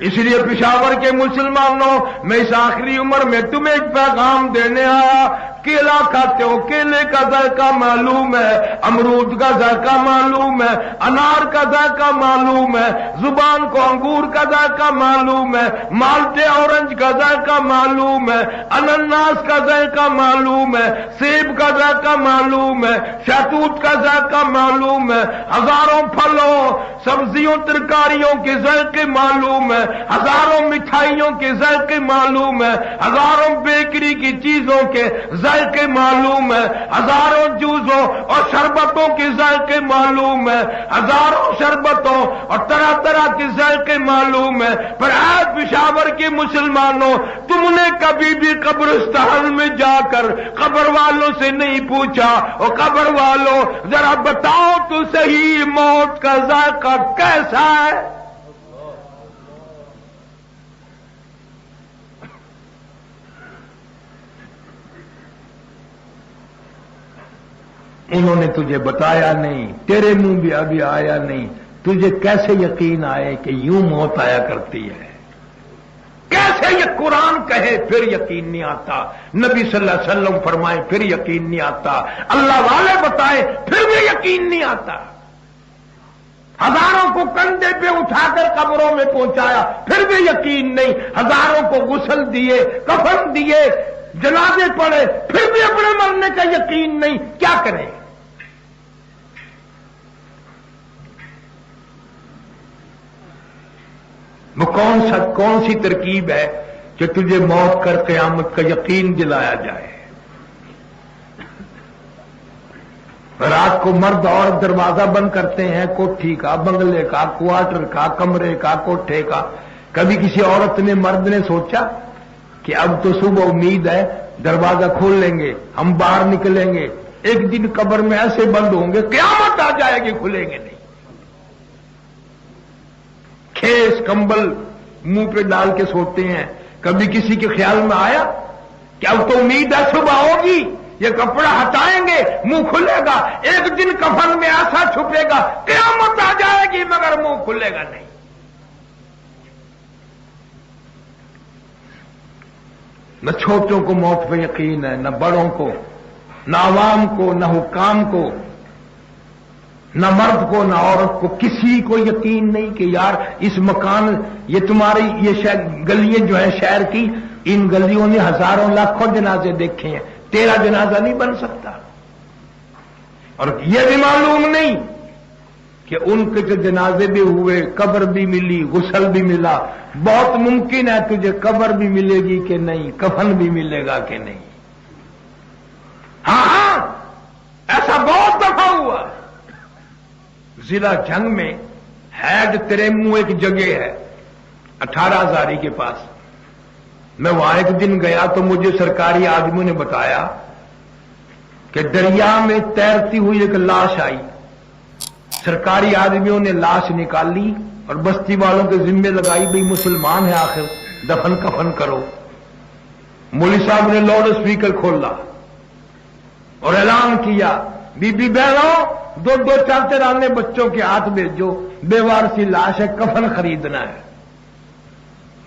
اس لیے پشاور کے مسلمانوں میں اس آخری عمر میں تمہیں ایک پیغام دینے آیا، کیلا کھاتے ہو، کیلے کا ذائقہ معلوم ہے، امرود کا ذائقہ معلوم ہے، انار کا ذائقہ معلوم ہے، زبان کو انگور کا ذائقہ معلوم ہے، مالٹے اورنج کا ذائقہ معلوم ہے، انناس کا ذائقہ معلوم ہے، سیب کا ذائقہ معلوم ہے، شہتوت کا ذائقہ معلوم ہے، ہزاروں پھلوں سبزیوں ترکاریوں کے ذائقے معلوم ہے، ہزاروں مٹھائیوں کے ذائقے معلوم ہے، ہزاروں بیکری کی چیزوں کے ذائقے معلوم ہے، ہزاروں جوسوں اور شربتوں کے ذائقے معلوم ہے، ہزاروں شربتوں اور طرح طرح کے ذائقے معلوم ہے، پر اے پشاور کے مسلمانوں تم نے کبھی بھی قبرستان میں جا کر قبر والوں سے نہیں پوچھا، اور قبر والوں ذرا بتاؤ تو صحیح موت کا ذائقہ کیسا ہے؟ انہوں نے تجھے بتایا نہیں، تیرے منہ بھی ابھی آیا نہیں، تجھے کیسے یقین آئے کہ یوں موت آیا کرتی ہے؟ کیسے یہ قرآن کہے پھر یقین نہیں آتا، نبی صلی اللہ علیہ وسلم فرمائے پھر یقین نہیں آتا، اللہ والے بتائے پھر بھی یقین نہیں آتا، ہزاروں کو کندھے پہ اٹھا کر قبروں میں پہنچایا پھر بھی یقین نہیں، ہزاروں کو غسل دیے، کفن دیے، جنازے پڑے پھر بھی اپنے مرنے کا یقین نہیں، کیا کریں؟ وہ کون سی ترکیب ہے کہ تجھے موت کر قیامت کا یقین دلایا جائے؟ رات کو مرد عورت دروازہ بند کرتے ہیں، کوٹھی کا، بنگلے کا، کوارٹر کا، کمرے کا، کوٹھے کا۔ کبھی کسی عورت نے، مرد نے سوچا کہ اب تو صبح امید ہے، دروازہ کھول لیں گے، ہم باہر نکلیں گے، ایک دن قبر میں ایسے بند ہوں گے قیامت آ جائے گی، کھلیں گے نہیں۔ کھیس کمبل منہ پہ ڈال کے سوتے ہیں، کبھی کسی کے خیال میں آیا کہ اب تو امید ہے صبح ہوگی، یہ کپڑا ہٹائیں گے منہ کھلے گا، ایک دن کفن میں ایسا چھپے گا قیامت آ جائے گی مگر منہ کھلے گا نہیں۔ نہ چھوٹوں کو موت پہ یقین ہے، نہ بڑوں کو، نہ عوام کو، نہ حکام کو، نہ مرد کو نہ عورت کو، کسی کو یقین نہیں کہ یار اس مکان، یہ تمہاری یہ گلیاں جو ہیں شہر کی، ان گلیوں نے ہزاروں لاکھوں جنازے دیکھے ہیں، تیرا جنازہ نہیں بن سکتا۔ اور یہ بھی معلوم نہیں کہ ان کے جو جنازے بھی ہوئے، قبر بھی ملی، غسل بھی ملا، بہت ممکن ہے تجھے قبر بھی ملے گی کہ نہیں، کفن بھی ملے گا کہ نہیں۔ ہاں ایسا بہت دفعہ ہوا۔ ضلع جنگ میں ہیڈ تریمو ایک جگہ ہے 18,000 کے پاس، میں وہاں ایک دن گیا تو مجھے سرکاری آدمیوں نے بتایا کہ دریا میں تیرتی ہوئی ایک لاش آئی، سرکاری آدمیوں نے لاش نکالی اور بستی والوں کے ذمے لگائی، بھئی مسلمان ہے آخر، دفن کفن کرو۔ مولوی صاحب نے لاؤڈ اسپیکر کھولا اور اعلان کیا، بی بی بہنوں، دو چار چرانے بچوں کے ہاتھ بھیجو، بیوار سی لاش ہے، کفن خریدنا ہے۔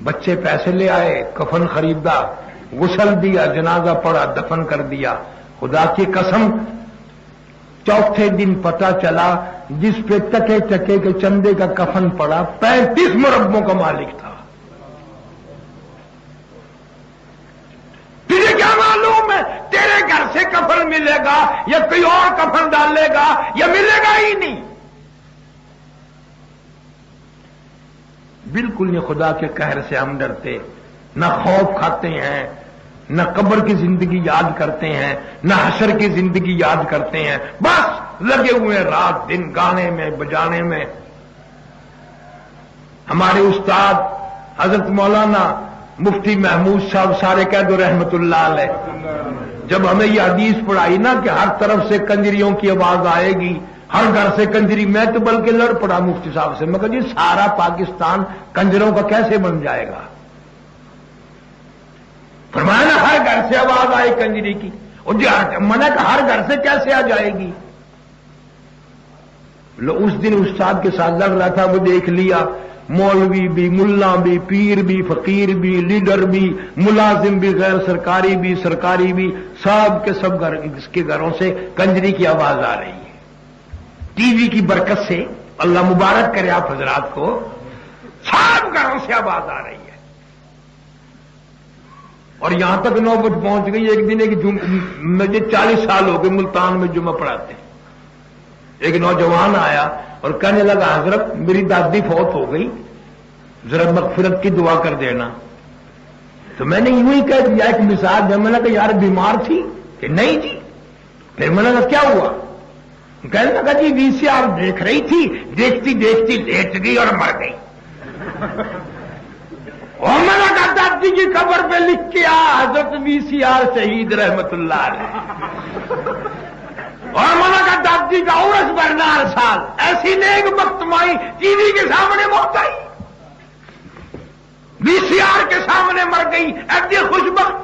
بچے پیسے لے آئے، کفن خریدا، غسل دیا، جنازہ پڑا، دفن کر دیا۔ خدا کی قسم چوتھے دن پتہ چلا جس پہ ٹکے ٹکے کے چندے کا کفن پڑا 35 مربوں کا مالک تھا۔ تجھے کیا معلوم ہے تیرے گھر سے کفن ملے گا یا کوئی اور کفن ڈالے گا یا ملے گا ہی نہیں؟ بالکل نہیں خدا کے قہر سے ہم ڈرتے، نہ خوف کھاتے ہیں، نہ قبر کی زندگی یاد کرتے ہیں، نہ حشر کی زندگی یاد کرتے ہیں، بس لگے ہوئے رات دن گانے میں بجانے میں۔ ہمارے استاد حضرت مولانا مفتی محمود صاحب سارے کہہ دو رحمت اللہ علیہ، جب ہمیں یہ حدیث پڑھائی نا کہ ہر طرف سے کنجریوں کی آواز آئے گی، ہر گھر سے کنجری، میں تو بلکہ لڑ پڑا مفتی صاحب سے، میں کہا جی سارا پاکستان کنجروں کا کیسے بن جائے گا؟ فرمایا نا ہر گھر سے آواز آئے کنجری کی، اور جی میں نے کہا ہر گھر سے کیسے آ جائے گی؟ اس دن استاد کے ساتھ لگ رہا تھا، وہ دیکھ لیا مولوی بھی، ملا بھی، پیر بھی، فقیر بھی، لیڈر بھی، ملازم بھی، غیر سرکاری بھی، سرکاری بھی، سب کے سب اس کے گھروں سے کنجری کی آواز آ رہی ہے۔ ٹی وی کی برکت سے اللہ مبارک کرے آپ حضرات کو، سب گھروں سے آواز آ رہی ہے۔ اور یہاں تک نوبت پہنچ گئی، ایک دن مجھے 40 سال ہو گئے ملتان میں جمعہ پڑھاتے، ایک نوجوان آیا اور کہنے لگا حضرت میری دادی فوت ہو گئی، ذرا مغفرت کی دعا کر دینا۔ تو میں نے یوں ہی کہہ دیا ایک مثال ہے، میں نے کہا یار بیمار تھی کہ نہیں جی؟ پھر میں نے کہا کیا ہوا؟ کہنے لگا جی وی سی آر دیکھ رہی تھی، دیکھتی دیکھتی لیٹ گئی اور مر گئی۔ اور میں نے کہا دادی کی قبر پہ لکھ کے آ حضرت وی سی آر شہید رحمت اللہ علیہ۔ اور میں نے کہا دادی کا عرس بھرنا ہر سال، ایسی نیک وقت مائی ٹی وی کے سامنے موت آئی، وی سی آر کے سامنے مر گئی، ایسی خوش بخت۔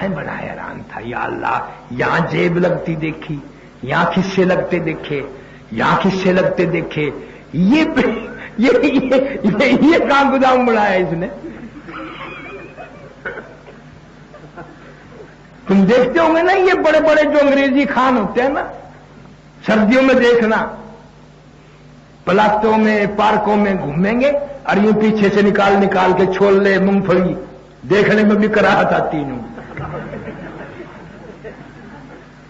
میں بڑا حیران تھا، یا اللہ، یہاں جیب لگتی دیکھی، یہاں کھسے لگتے دیکھے، یہاں کھسے لگتے دیکھے، یہ کہاں گودام بنایا اس نے؟ تم دیکھتے ہوں گے نا یہ بڑے بڑے جو انگریزی خان ہوتے ہیں نا، سردیوں میں دیکھنا پلاٹوں میں پارکوں میں گھومیں گے اور یوں پیچھے سے نکال کے چھولے مونگ پھلی، دیکھنے میں بھی کراہت آتی انہوں۔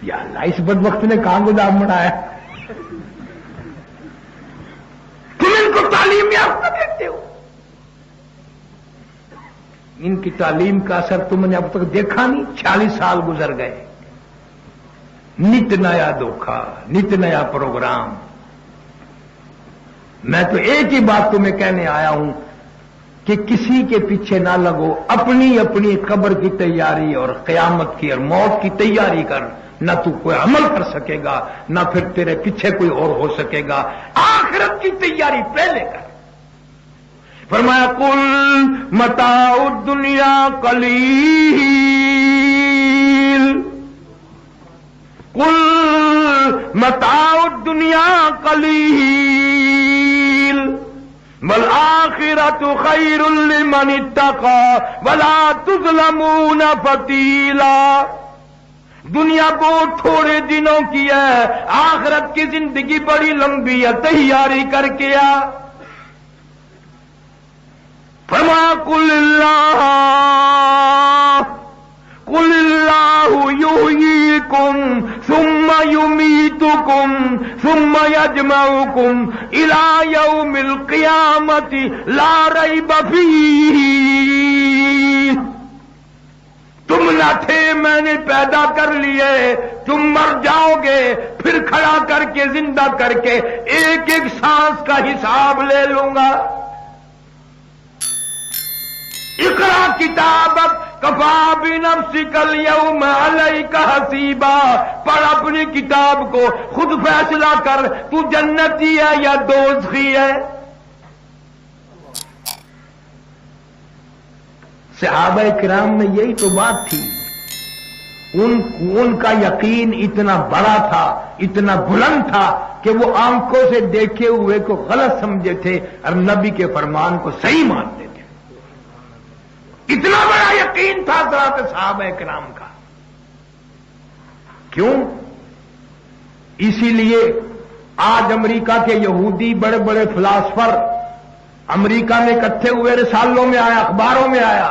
یا اللہ، اس بدبخت نے کہاں گودام بنایا؟ تم ان کو تعلیم یافتہ دیکھتے ہو، ان کی تعلیم کا اثر تم نے اب تک دیکھا نہیں، 40 سال گزر گئے، نت نیا دھوکھا، نت نیا پروگرام۔ میں تو ایک ہی بات تمہیں کہنے آیا ہوں کہ کسی کے پیچھے نہ لگو، اپنی اپنی قبر کی تیاری اور قیامت کی اور موت کی تیاری کر، نہ تو کوئی عمل کر سکے گا، نہ پھر تیرے پیچھے کوئی اور ہو سکے گا، آخرت کی تیاری پہلے کر۔ فرمایا قل متاع الدنیا قلیل، قل متاع الدنیا قلیل والآخرۃ خیر لمن اتقى ولا تظلمون فتیلا۔ دنیا بہت تھوڑے دنوں کی ہے، آخرت کی زندگی بڑی لمبی ہے، تیاری کر کے آ۔ فرمایا قل اللہ یحییکم ثم یمیتکم ثم یجمعکم الی یوم القیامۃ لا ریب فیہ۔ تم نہ تھے، میں نے پیدا کر لیے، تم مر جاؤ گے، پھر کھڑا کر کے زندہ کر کے ایک ایک سانس کا حساب لے لوں گا۔ اقرا کتابک کفا بنفسک الیوم علیک حسیبا۔ پڑھ اپنی کتاب کو، خود فیصلہ کر تو جنتی ہے یا دوزخی ہے۔ صحابہ کرام میں یہی تو بات تھی، ان کا یقین اتنا بڑا تھا، اتنا بلند تھا کہ وہ آنکھوں سے دیکھے ہوئے کو غلط سمجھے تھے اور نبی کے فرمان کو صحیح مانتے تھے۔ اتنا بڑا یقین تھا حضرات صحابہ کرام کا۔ کیوں؟ اسی لیے آج امریکہ کے یہودی بڑے بڑے فلاسفر امریکہ میں اکٹھے ہوئے، رسالوں میں آیا، اخباروں میں آیا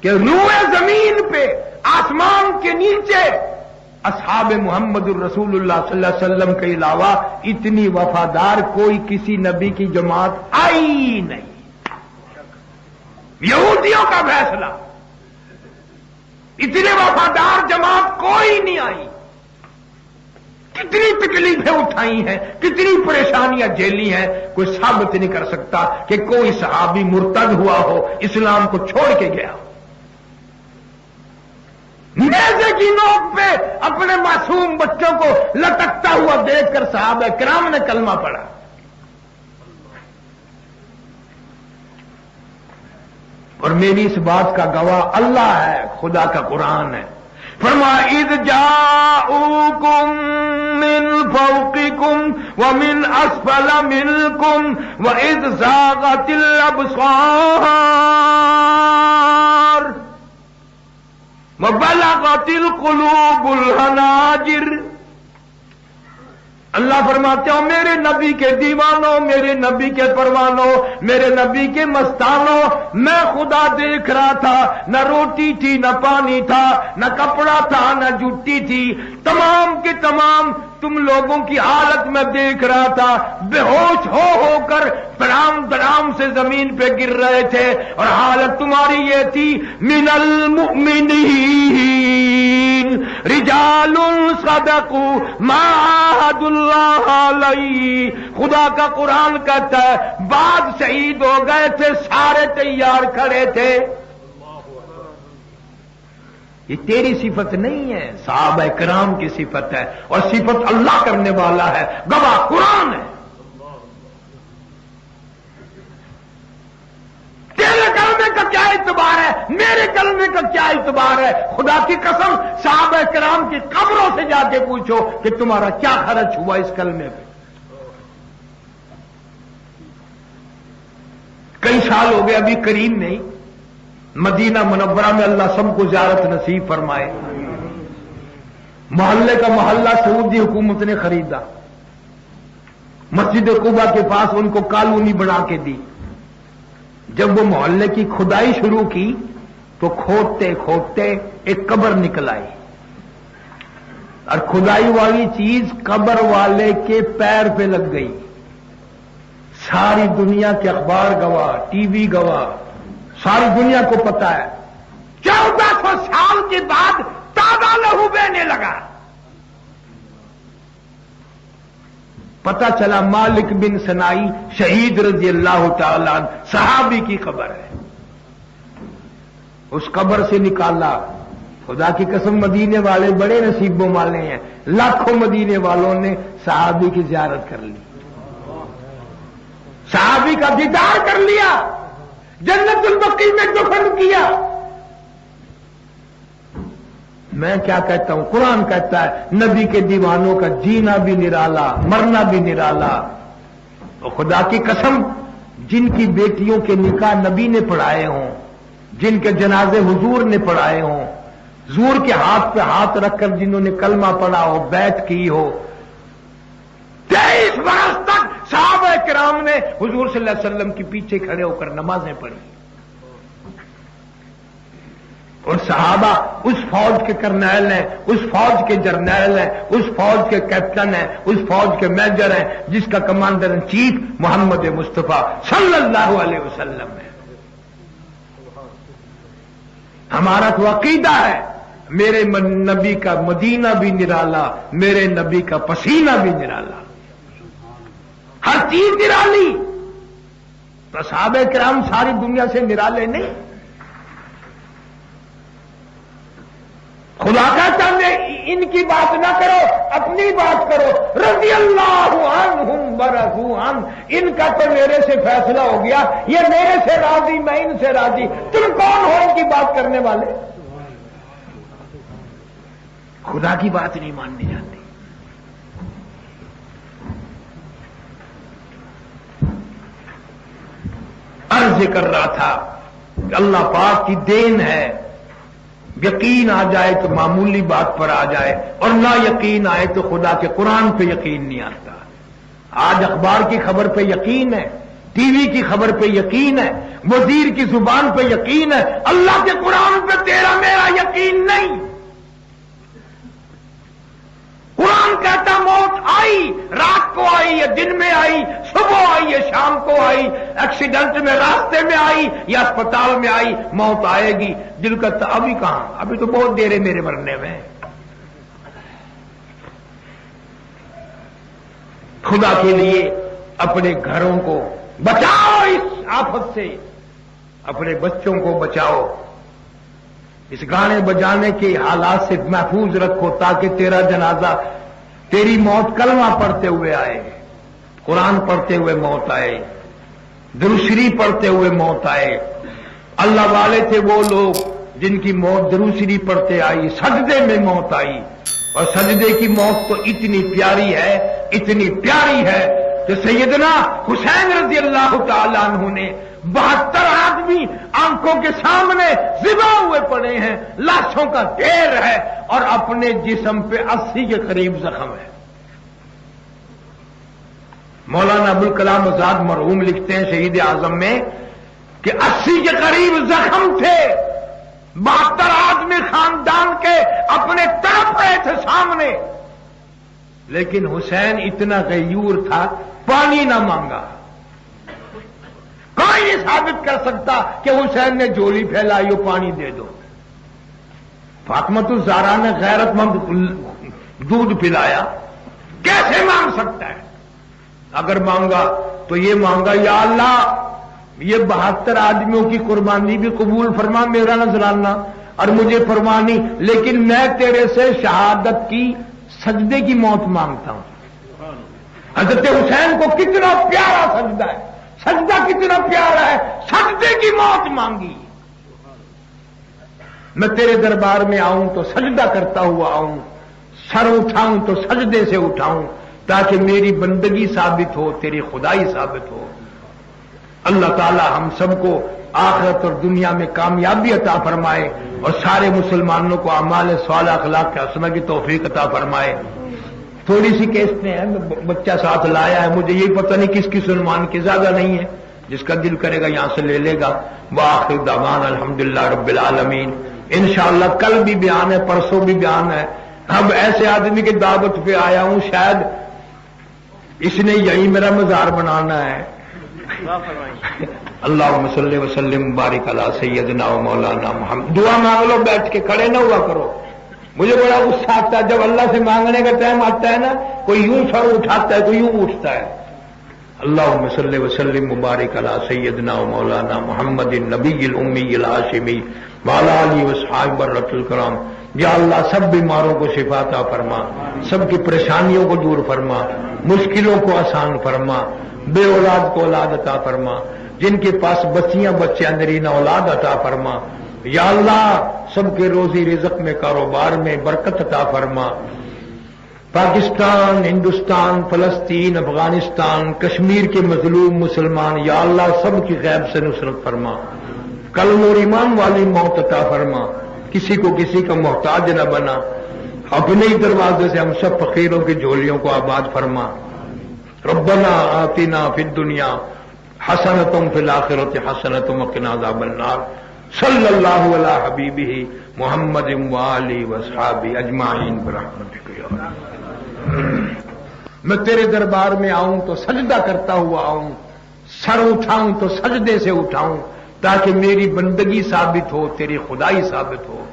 کہ روئے زمین پہ، آسمان کے نیچے اصحاب محمد الرسول اللہ صلی اللہ علیہ وسلم کے علاوہ اتنی وفادار کوئی کسی نبی کی جماعت آئی نہیں۔ یہودیوں کا فیصلہ، اتنے وفادار جماعت کوئی نہیں آئی۔ کتنی تکلیفیں اٹھائی ہیں، کتنی پریشانیاں جھیلی ہیں، کوئی ثابت نہیں کر سکتا کہ کوئی صحابی مرتد ہوا ہو، اسلام کو چھوڑ کے گیا ہو۔ نیزے کی نوک پہ اپنے معصوم بچوں کو لٹکتا ہوا دیکھ کر صحابہ کرام نے کلمہ پڑھا۔ اور میری اس بات کا گواہ اللہ ہے، خدا کا قرآن ہے۔ فرمایا اذ جاءوکم من فوقکم ومن اسفل منکم واذ زاغت الابصار وبلغت القلوب الحناجر۔ اللہ فرماتے ہو میرے نبی کے دیوانوں، میرے نبی کے پروانوں، میرے نبی کے مستانوں، میں خدا دیکھ رہا تھا، نہ روٹی تھی، نہ پانی تھا، نہ کپڑا تھا، نہ جوتی تھی، تمام کے تمام تم لوگوں کی حالت میں دیکھ رہا تھا، بے ہوش ہو کر درام درام سے زمین پہ گر رہے تھے، اور حالت تمہاری یہ تھی من المؤمنین رجال صدقوا ما عاهدوا اللہ علیہ۔ خدا کا قرآن کہتا ہے بعد شہید ہو گئے تھے، سارے تیار کھڑے تھے۔ یہ تیری صفت نہیں ہے، صحابہ کرام کی صفت ہے، اور صفت اللہ کرنے والا ہے، گواہ قرآن ہے۔ تیرے کلمے کا کیا اعتبار ہے؟ میرے کلمے کا کیا اعتبار ہے؟ خدا کی قسم صحابہ کرام کی قبروں سے جا کے پوچھو کہ تمہارا کیا خرچ ہوا اس کلمے پہ. کئی سال ہو گئے، ابھی قریب نہیں، مدینہ منورہ میں اللہ سب کو زیارت نصیب فرمائے. محلے کا محلہ سعودی حکومت نے خریدا، مسجد قباء کے پاس ان کو کالونی بنا کے دی. جب وہ محلے کی کھدائی شروع کی تو کھودتے کھودتے ایک قبر نکل آئی، اور کھدائی والی چیز قبر والے کے پیر پہ لگ گئی. ساری دنیا کے اخبار گواہ، ٹی وی گواہ، ساری دنیا کو پتا ہے. 1400 سال کے بعد تازہ لہو بہنے لگا. پتا چلا مالک بن سنائی شہید رضی اللہ تعالی عنہ صحابی کی قبر ہے. اس قبر سے نکالا. خدا کی قسم مدینے والے بڑے نصیبوں والے ہیں، لاکھوں مدینے والوں نے صحابی کی زیارت کر لی، صحابی کا دیدار کر لیا، جنت البقیع میں دفن کیا. میں کیا کہتا ہوں، قرآن کہتا ہے نبی کے دیوانوں کا جینا بھی نرالا، مرنا بھی نرالا. اور خدا کی قسم جن کی بیٹیوں کے نکاح نبی نے پڑھائے ہوں، جن کے جنازے حضور نے پڑھائے ہوں، حضور کے ہاتھ پہ ہاتھ رکھ کر جنہوں نے کلمہ پڑھا ہو، بیعت کی ہو، 23 برس تک صحابہ کرام نے حضور صلی اللہ علیہ وسلم کے پیچھے کھڑے ہو کر نمازیں پڑھی. اور صحابہ اس فوج کے کرنیل ہیں، اس فوج کے جرنیل ہیں، اس فوج کے کیپٹن ہیں، اس فوج کے میجر ہیں جس کا کمانڈر ان چیف محمد مصطفیٰ صلی اللہ علیہ وسلم ہے. ہمارا تو عقیدہ ہے میرے نبی کا مدینہ بھی نرالا، میرے نبی کا پسینہ بھی نرالا، ہر چیز نرالی. تو صحابہ کرام ساری دنیا سے نرالے نہیں. خدا کہتا ہے ان کی بات نہ کرو، اپنی بات کرو. رضی اللہ عنہم ورضوا عنہ، ان کا تو میرے سے فیصلہ ہو گیا، یہ میرے سے راضی، میں ان سے راضی. تم کون ہو ان کی بات کرنے والے؟ خدا کی بات نہیں ماننی جاتی. عرض کر رہا تھا کہ اللہ پاک کی دین ہے، یقین آ جائے تو معمولی بات پر آ جائے، اور نہ یقین آئے تو خدا کے قرآن پہ یقین نہیں آتا. آج اخبار کی خبر پہ یقین ہے، ٹی وی کی خبر پہ یقین ہے، وزیر کی زبان پہ یقین ہے، اللہ کے قرآن پہ تیرا میرا یقین نہیں. قرآن کہتا موت آئی، رات کو آئی یا دن میں آئی، صبح آئی یا شام کو آئی، ایکسیڈنٹ میں راستے میں آئی یا اسپتال میں آئی، موت آئے گی. دل کرتا ابھی کہاں، ابھی تو بہت دیر ہے میرے مرنے میں. خدا کے لیے اپنے گھروں کو بچاؤ اس آفت سے، اپنے بچوں کو بچاؤ، اس گانے بجانے کے حالات سے محفوظ رکھو تاکہ تیرا جنازہ، تیری موت کلمہ پڑھتے ہوئے آئے، قرآن پڑھتے ہوئے موت آئے، درود شریف پڑھتے ہوئے موت آئے. اللہ والے تھے وہ لوگ جن کی موت درود شریف پڑھتے آئی، سجدے میں موت آئی. اور سجدے کی موت تو اتنی پیاری ہے، اتنی پیاری ہے کہ سیدنا حسین رضی اللہ تعالی عنہ نے 72 آدمی آنکھوں کے سامنے ذبح ہوئے پڑے ہیں، لاشوں کا ڈھیر ہے، اور اپنے جسم پہ 80 کے قریب زخم ہے. مولانا ابوالکلام آزاد مرحوم لکھتے ہیں شہید اعظم میں کہ 80 کے قریب زخم تھے، 72 آدمی خاندان کے اپنے طرف رہے تھے سامنے. لیکن حسین اتنا غیور تھا، پانی نہ مانگا. کوئی نہیں ثابت کر سکتا کہ حسین نے جولی پھیلائی ہو پانی دے دو. فاطمۃ الزہرا نے غیرت مند دودھ پلایا، کیسے مانگ سکتا ہے؟ اگر مانگا تو یہ مانگا یا اللہ یہ 72 آدمیوں کی قربانی بھی قبول فرما، میرا نذرانہ اور مجھے فرمانی، لیکن میں تیرے سے شہادت کی سجدے کی موت مانگتا ہوں. حضرت حسین کو کتنا پیارا سجدہ ہے، سجدہ کتنا پیارا ہے، سجدے کی موت مانگی. میں تیرے دربار میں آؤں تو سجدہ کرتا ہوا آؤں، سر اٹھاؤں تو سجدے سے اٹھاؤں، تاکہ میری بندگی ثابت ہو، تیری خدائی ثابت ہو۔ اللہ تعالی ہم سب کو آخرت اور دنیا میں کامیابی عطا فرمائے، اور سارے مسلمانوں کو اعمال صالحہ اخلاق کے حسنہ کی توفیق عطا فرمائے۔ تھوڑی سی کیسٹ ہے، بچہ ساتھ لایا ہے، مجھے یہ پتہ نہیں کس کس عنوان کی، زیادہ نہیں ہے، جس کا دل کرے گا یہاں سے لے لے گا۔ وآخر دعوانا الحمدللہ رب العالمین۔ انشاءاللہ کل بھی بیان ہے، پرسوں بھی بیان ہے۔ اب ایسے آدمی کی دعوت پہ آیا ہوں، شاید اس نے یہی میرا مزار بنانا ہے۔ اللہم صلی وسلم بارک علی سیدنا و مولانا محمد۔ دعا مانگ لو، بیٹھ کے، کھڑے نہ ہوا کرو۔ مجھے بڑا غصہ آتا ہے جب اللہ سے مانگنے کا ٹائم آتا ہے نا، کوئی یوں سر اٹھاتا ہے، کوئی یوں اٹھتا ہے۔ اللہم صلی وسلم مبارک علی سیدنا و مولانا محمد النبی الامی الہاشمی وعلی آلہ وصحبہ برۃ الکرام۔ یا اللہ سب بیماروں کو شفا عطا فرما، سب کی پریشانیوں کو دور فرما، مشکلوں کو آسان فرما، بے اولاد کو اولاد عطا فرما، جن کے پاس بچیاں بچے اندرین اولاد عطا فرما۔ یا اللہ سب کے روزی رزق میں، کاروبار میں برکت عطا فرما۔ پاکستان، ہندوستان، فلسطین، افغانستان، کشمیر کے مظلوم مسلمان، یا اللہ سب کی غیب سے نصرت فرما، کلمہ اور ایمان والی موت عطا فرما، کسی کو کسی کا محتاج نہ بنا، اپنے ہی دروازے سے ہم سب فقیروں کی جھولیوں کو آباد فرما۔ ربنا آتنا فی الدنیا حسنۃ فی الآخرۃ حسنۃ وقنا عذاب النار۔ صلی اللہ علی حبیبہ محمد وآلہ وصحبہ اجمعین برحمتک یا اللہ۔ میں تیرے دربار میں آؤں تو سجدہ کرتا ہوا آؤں، سر اٹھاؤں تو سجدے سے اٹھاؤں، تاکہ میری بندگی ثابت ہو، تیری خدائی ثابت ہو۔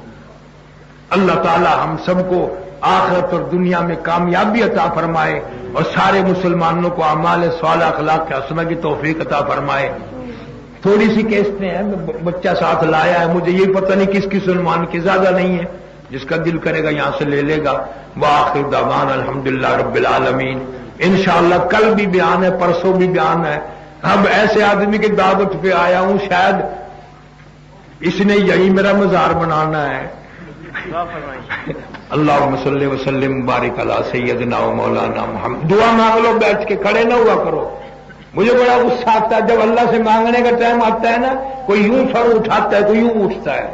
اللہ تعالی ہم سب کو آخرت اور دنیا میں کامیابی عطا فرمائے، اور سارے مسلمانوں کو اعمال صالحہ اخلاق کے حسنہ کی توفیق عطا فرمائے۔ تھوڑی سی کیسٹ ہے، بچہ ساتھ لایا ہے، مجھے یہ پتہ نہیں کس کس عنوان کی، زیادہ نہیں ہے، جس کا دل کرے گا یہاں سے لے لے گا۔ وآخر دعوانا الحمدللہ رب العالمین۔ انشاءاللہ کل بھی بیان ہے، پرسوں بھی بیان ہے۔ اب ایسے آدمی کی دعوت پہ آیا ہوں، شاید اس نے یہی میرا مزار بنانا ہے۔ اللہم صلی وسلم بارک علی سیدنا و مولانا محمد۔ دعا مانگ لو، بیٹھ کے، کھڑے نہ ہوا کرو۔ مجھے بڑا غصہ آتا ہے جب اللہ سے مانگنے کا ٹائم آتا ہے نا، کوئی یوں سر اٹھاتا ہے، کوئی یوں اٹھتا ہے۔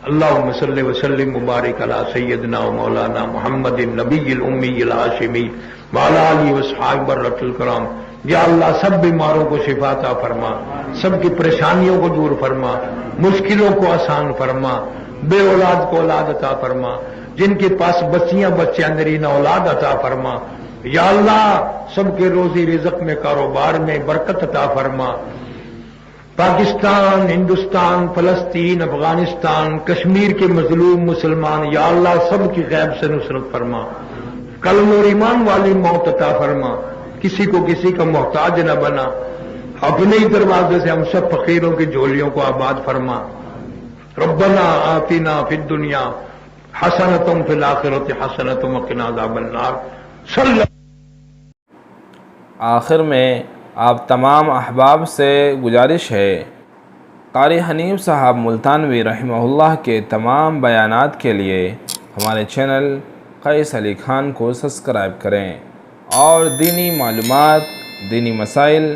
اللہم صلی وسلم مبارک علی سیدنا و مولانا محمد النبی الامی الہاشمی وعلی آلہ وصحبہ برۃ الکرام۔ یا اللہ سب بیماروں کو شفا عطا فرما، سب کی پریشانیوں کو دور فرما، مشکلوں کو آسان فرما، بے اولاد کو اولاد عطا فرما، جن کے پاس بچیاں بچے اندرین اولاد عطا فرما۔ یا اللہ سب کے روزی رزق میں، کاروبار میں برکت عطا فرما۔ پاکستان، ہندوستان، فلسطین، افغانستان، کشمیر کے مظلوم مسلمان، یا اللہ سب کی غیب سے نصرت فرما، کلمہ اور ایمان والی موت عطا فرما، کسی کو کسی کا محتاج نہ بنا، اپنے ہی دروازے سے ہم سب فقیروں کی جھولیوں کو آباد فرما۔ ربنا آتنا فی الدنیا حسنۃ فی الآخرۃ حسنۃ وقنا عذاب النار۔ صلی آخر میں آپ تمام احباب سے گزارش ہے، قاری حنیف صاحب ملتانوی رحمہ اللہ کے تمام بیانات کے لیے ہمارے چینل قیس علی خان کو سبسکرائب کریں، اور دینی معلومات، دینی مسائل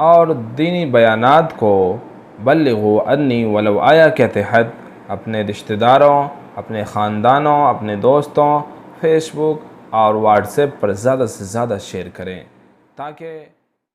اور دینی بیانات کو بلغوا انی ولو آیا کے تحت اپنے رشتہ داروں، اپنے خاندانوں، اپنے دوستوں، فیس بک اور واٹس ایپ پر زیادہ سے زیادہ شیئر کریں، تاکہ